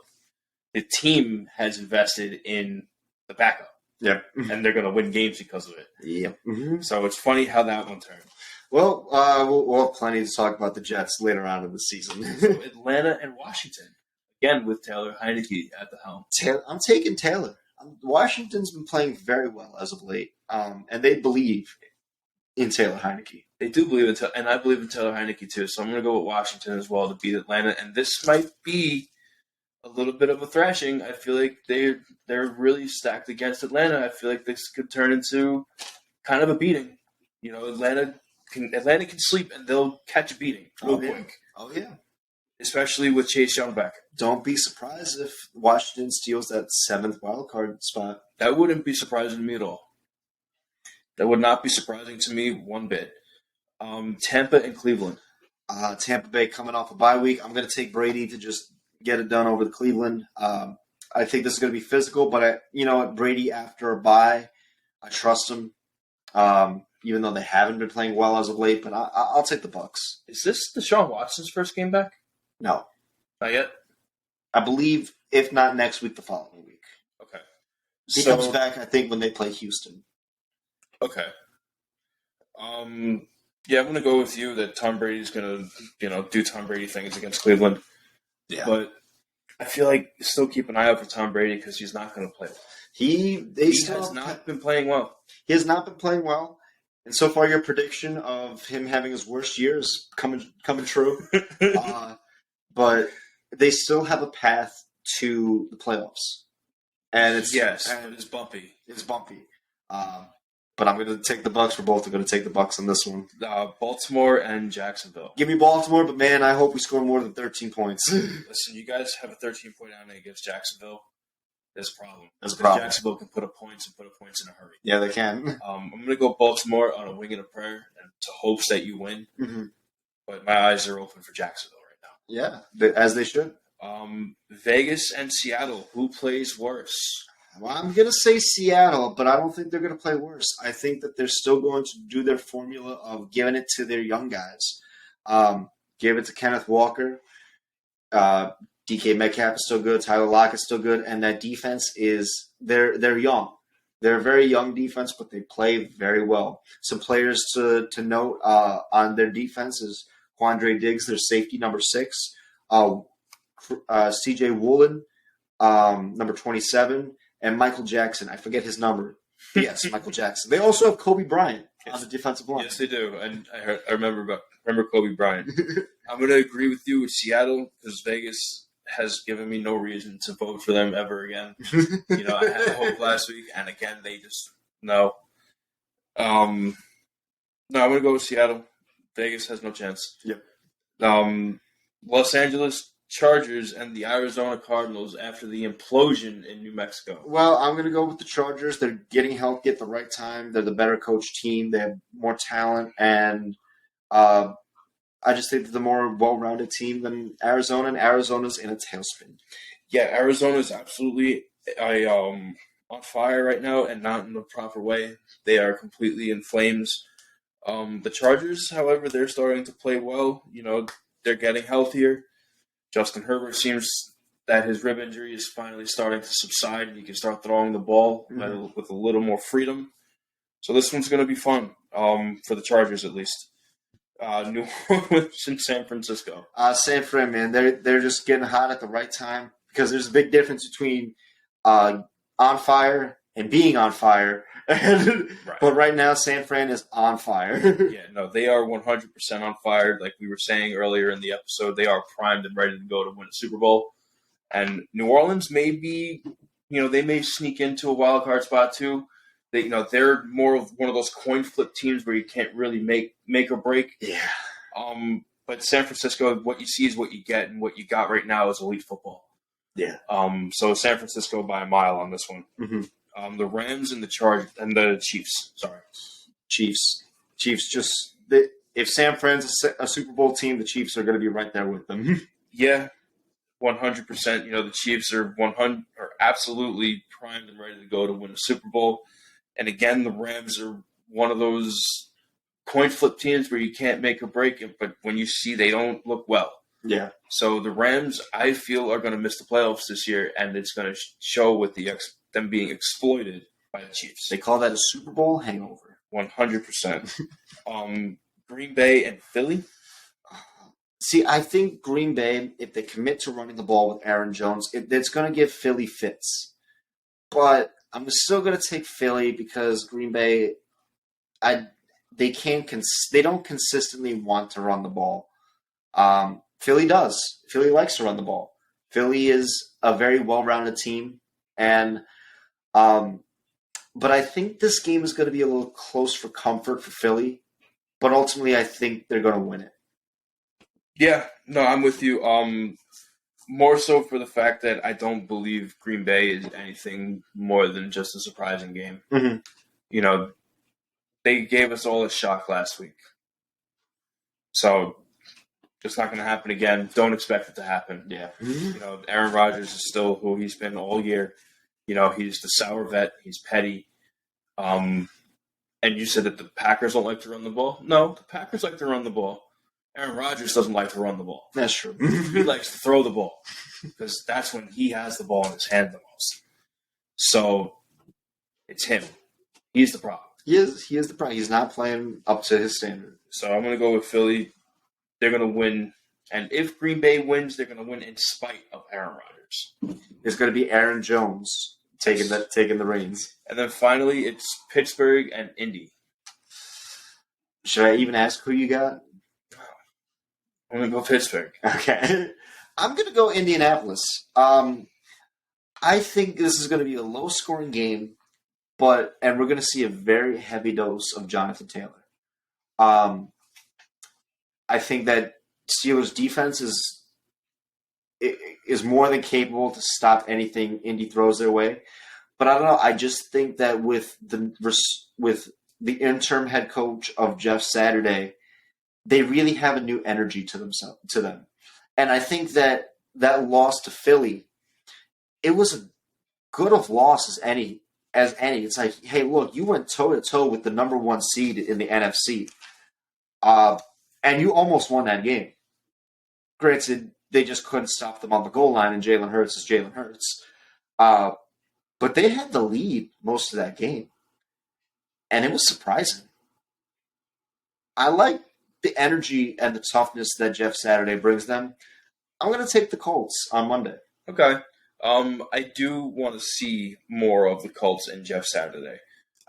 the team has invested in the backup.
Yep.
And they're going to win games because of it.
Yep.
So it's funny how that one turned.
Well, we'll have plenty to talk about the Jets later on in the season.
So Atlanta and Washington, again with Taylor Heineke at the helm.
I'm taking Taylor. Washington's been playing very well as of late, and they believe in Taylor Heineke.
They do believe in and I believe in Taylor Heineke too. So I'm going to go with Washington as well to beat Atlanta, and this might be a little bit of a thrashing. I feel like they're really stacked against Atlanta. I feel like this could turn into kind of a beating. You know, Atlanta can sleep and they'll catch a beating real quick.
Oh yeah.
Especially with Chase Young back.
Don't be surprised if Washington steals that 7th wild card spot.
That wouldn't be surprising to me at all. That would not be surprising to me one bit. Tampa and Cleveland.
Tampa Bay coming off a bye week. I'm going to take Brady to just get it done over the Cleveland. I think this is going to be physical, but Brady after a bye, I trust him. Even though they haven't been playing well as of late, but I'll take the Bucks.
Is this Deshaun Watson's first game back?
No.
Not yet?
I believe, if not next week, the following week.
Okay.
He comes back, I think, when they play Houston.
Okay. Yeah, I'm going to go with you that Tom Brady's going to, do Tom Brady things against Cleveland.
Yeah.
But I feel like still keep an eye out for Tom Brady because he's not going to play.
He
has not been playing well.
He has not been playing well. And so far, your prediction of him having his worst year is coming true. But they still have a path to the playoffs. And it's
bumpy.
It's bumpy. But I'm going to take the Bucks. We're both going to take the Bucks on this one.
Baltimore and Jacksonville.
Give me Baltimore, but man, I hope we score more than 13 points.
Listen, you guys have a 13-point outing against Jacksonville. There's a problem. Jacksonville can put up points in a hurry.
Yeah, they can.
I'm going to go Baltimore on a wing and a prayer and to hopes that you win.
Mm-hmm.
But my eyes are open for Jacksonville right now.
Yeah, as they should.
Vegas and Seattle. Who plays worse?
Well, I'm going to say Seattle, but I don't think they're going to play worse. I think that they're still going to do their formula of giving it to their young guys. Give it to Kenneth Walker. DK Metcalf is still good. Tyler Lockett is still good. And that defense they're young. They're a very young defense, but they play very well. Some players to note on their defense is Quandre Diggs, their safety, number 6. C.J. Woolen, number 27. And Michael Jackson. I forget his number. Yes, Michael Jackson. They also have Kobe Bryant on the defensive line.
Yes, they do. And I remember Kobe Bryant. I'm going to agree with you with Seattle because Vegas has given me no reason to vote for them ever again. I had hope last week, and again, they just no. No, I'm going to go with Seattle. Vegas has no chance.
Yep.
Los Angeles Chargers and the Arizona Cardinals after the implosion in New Mexico.
Well, I'm going to go with the Chargers. They're getting healthy at the right time. They're the better coach team. They have more talent, and I just think they're the more well-rounded team than Arizona, and Arizona's in a tailspin.
Yeah, Arizona's absolutely on fire right now, and not in the proper way. They are completely in flames. The Chargers, however, they're starting to play well. They're getting healthier. Justin Herbert seems that his rib injury is finally starting to subside, and he can start throwing the ball with a little more freedom. So this one's going to be fun for the Chargers, at least. New Orleans and San Francisco.
San Fran, man, they're just getting hot at the right time because there's a big difference between on fire and being on fire. Right. But right now, San Fran is on fire.
Yeah, no, they are 100% on fire. Like we were saying earlier in the episode, they are primed and ready to go to win a Super Bowl. And New Orleans may be, they may sneak into a wild card spot too. They're more of one of those coin flip teams where you can't really make or break.
Yeah.
But San Francisco, what you see is what you get, and what you got right now is elite football.
Yeah.
So San Francisco by a mile on this one.
Mm-hmm.
The Rams and the Chiefs. Sorry.
Chiefs just if San Fran's a Super Bowl team, the Chiefs are going to be right there with them.
Yeah. 100%. The Chiefs are absolutely primed and ready to go to win a Super Bowl. And again, the Rams are one of those coin flip teams where you can't make or break it, but when you see they don't look well.
Yeah.
So the Rams, I feel, are going to miss the playoffs this year, and it's going to show with them being exploited by the Chiefs.
They call that a Super Bowl hangover.
100%. Green Bay and Philly.
See, I think Green Bay, if they commit to running the ball with Aaron Jones, it's going to give Philly fits. But I'm still going to take Philly because Green Bay, they can't they don't consistently want to run the ball. Philly does. Philly likes to run the ball. Philly is a very well-rounded team, and but I think this game is going to be a little close for comfort for Philly. But ultimately, I think they're going to win it.
Yeah, no, I'm with you. More so for the fact that I don't believe Green Bay is anything more than just a surprising game.
Mm-hmm.
You know, they gave us all a shock last week. So, it's not going to happen again. Don't expect it to happen.
Yeah.
You know, Aaron Rodgers is still who he's been all year. You know, he's the sour vet. He's petty. And you said that the Packers don't like to run the ball? No, the Packers like to run the ball. Aaron Rodgers doesn't like to run the ball.
That's true.
He likes to throw the ball because that's when he has the ball in his hand the most. So it's him. He's the problem.
He is the problem. He's not playing up to his standard.
So I'm going to go with Philly. They're going to win. And if Green Bay wins, they're going to win in spite of Aaron Rodgers.
It's going to be Aaron Jones taking the reins.
And then finally, it's Pittsburgh and Indy.
Should I even ask who you got?
I'm going to go Pittsburgh.
Okay. I'm going to go Indianapolis. I think this is going to be a low-scoring game, and we're going to see a very heavy dose of Jonathan Taylor. I think that Steelers' defense is more than capable to stop anything Indy throws their way. But I don't know. I just think that with the interim head coach of Jeff Saturday, they really have a new energy to them. And I think that loss to Philly, it was as good of loss as any. It's like, hey, look, you went toe-to-toe with the number one seed in the NFC. And you almost won that game. Granted, they just couldn't stop them on the goal line, and Jalen Hurts is Jalen Hurts. But they had the lead most of that game. And it was surprising. I like the energy and the toughness that Jeff Saturday brings them. I'm going to take the Colts on Monday.
Okay. I do want to see more of the Colts and Jeff Saturday.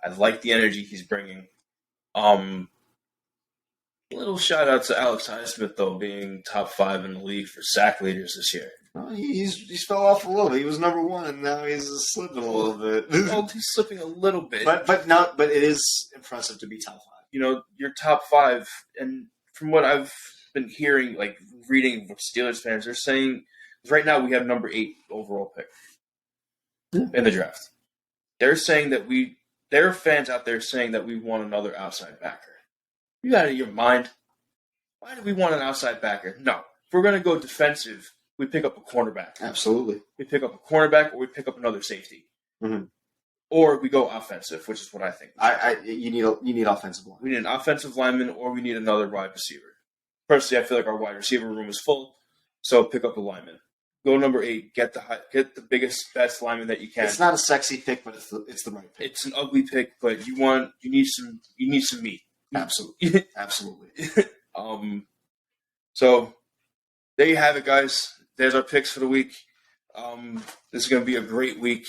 I like the energy he's bringing. Little shout out to Alex Highsmith, though, being top 5 in the league for sack leaders this year.
He's fell off a little bit. He was number 1, and now he's slipping a little bit.
Well, he's slipping a little bit.
But it is impressive to be top 5.
You know, you're top 5, and from what I've been hearing, like reading with Steelers fans, they're saying right now we have number 8 overall pick in the draft. They're saying that there are fans out there saying that we want another outside backer. You out of your mind? Why do we want an outside backer? No. If we're going to go defensive, we pick up a cornerback.
Absolutely.
We pick up a cornerback or we pick up another safety.
Mm-hmm.
Or we go offensive, which is what I think.
You need offensive line.
We need an offensive lineman or we need another wide receiver. Personally, I feel like our wide receiver room is full, so pick up a lineman. Go number 8. Get the biggest, best lineman that you can.
It's not a sexy pick, but it's the right pick.
It's an ugly pick, but you need some meat.
Absolutely.
So there you have it, guys. There's our picks for the week. This is going to be a great week.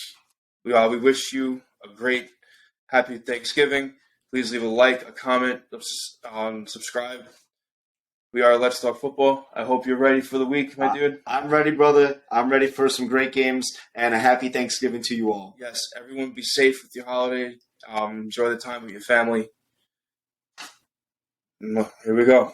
We wish you a great, happy Thanksgiving. Please leave a like, a comment, subscribe. We are Let's Talk Football. I hope you're ready for the week, my dude.
I'm ready, brother. I'm ready for some great games, and a happy Thanksgiving to you all.
Yes, everyone be safe with your holiday. Enjoy the time with your family. Here we go.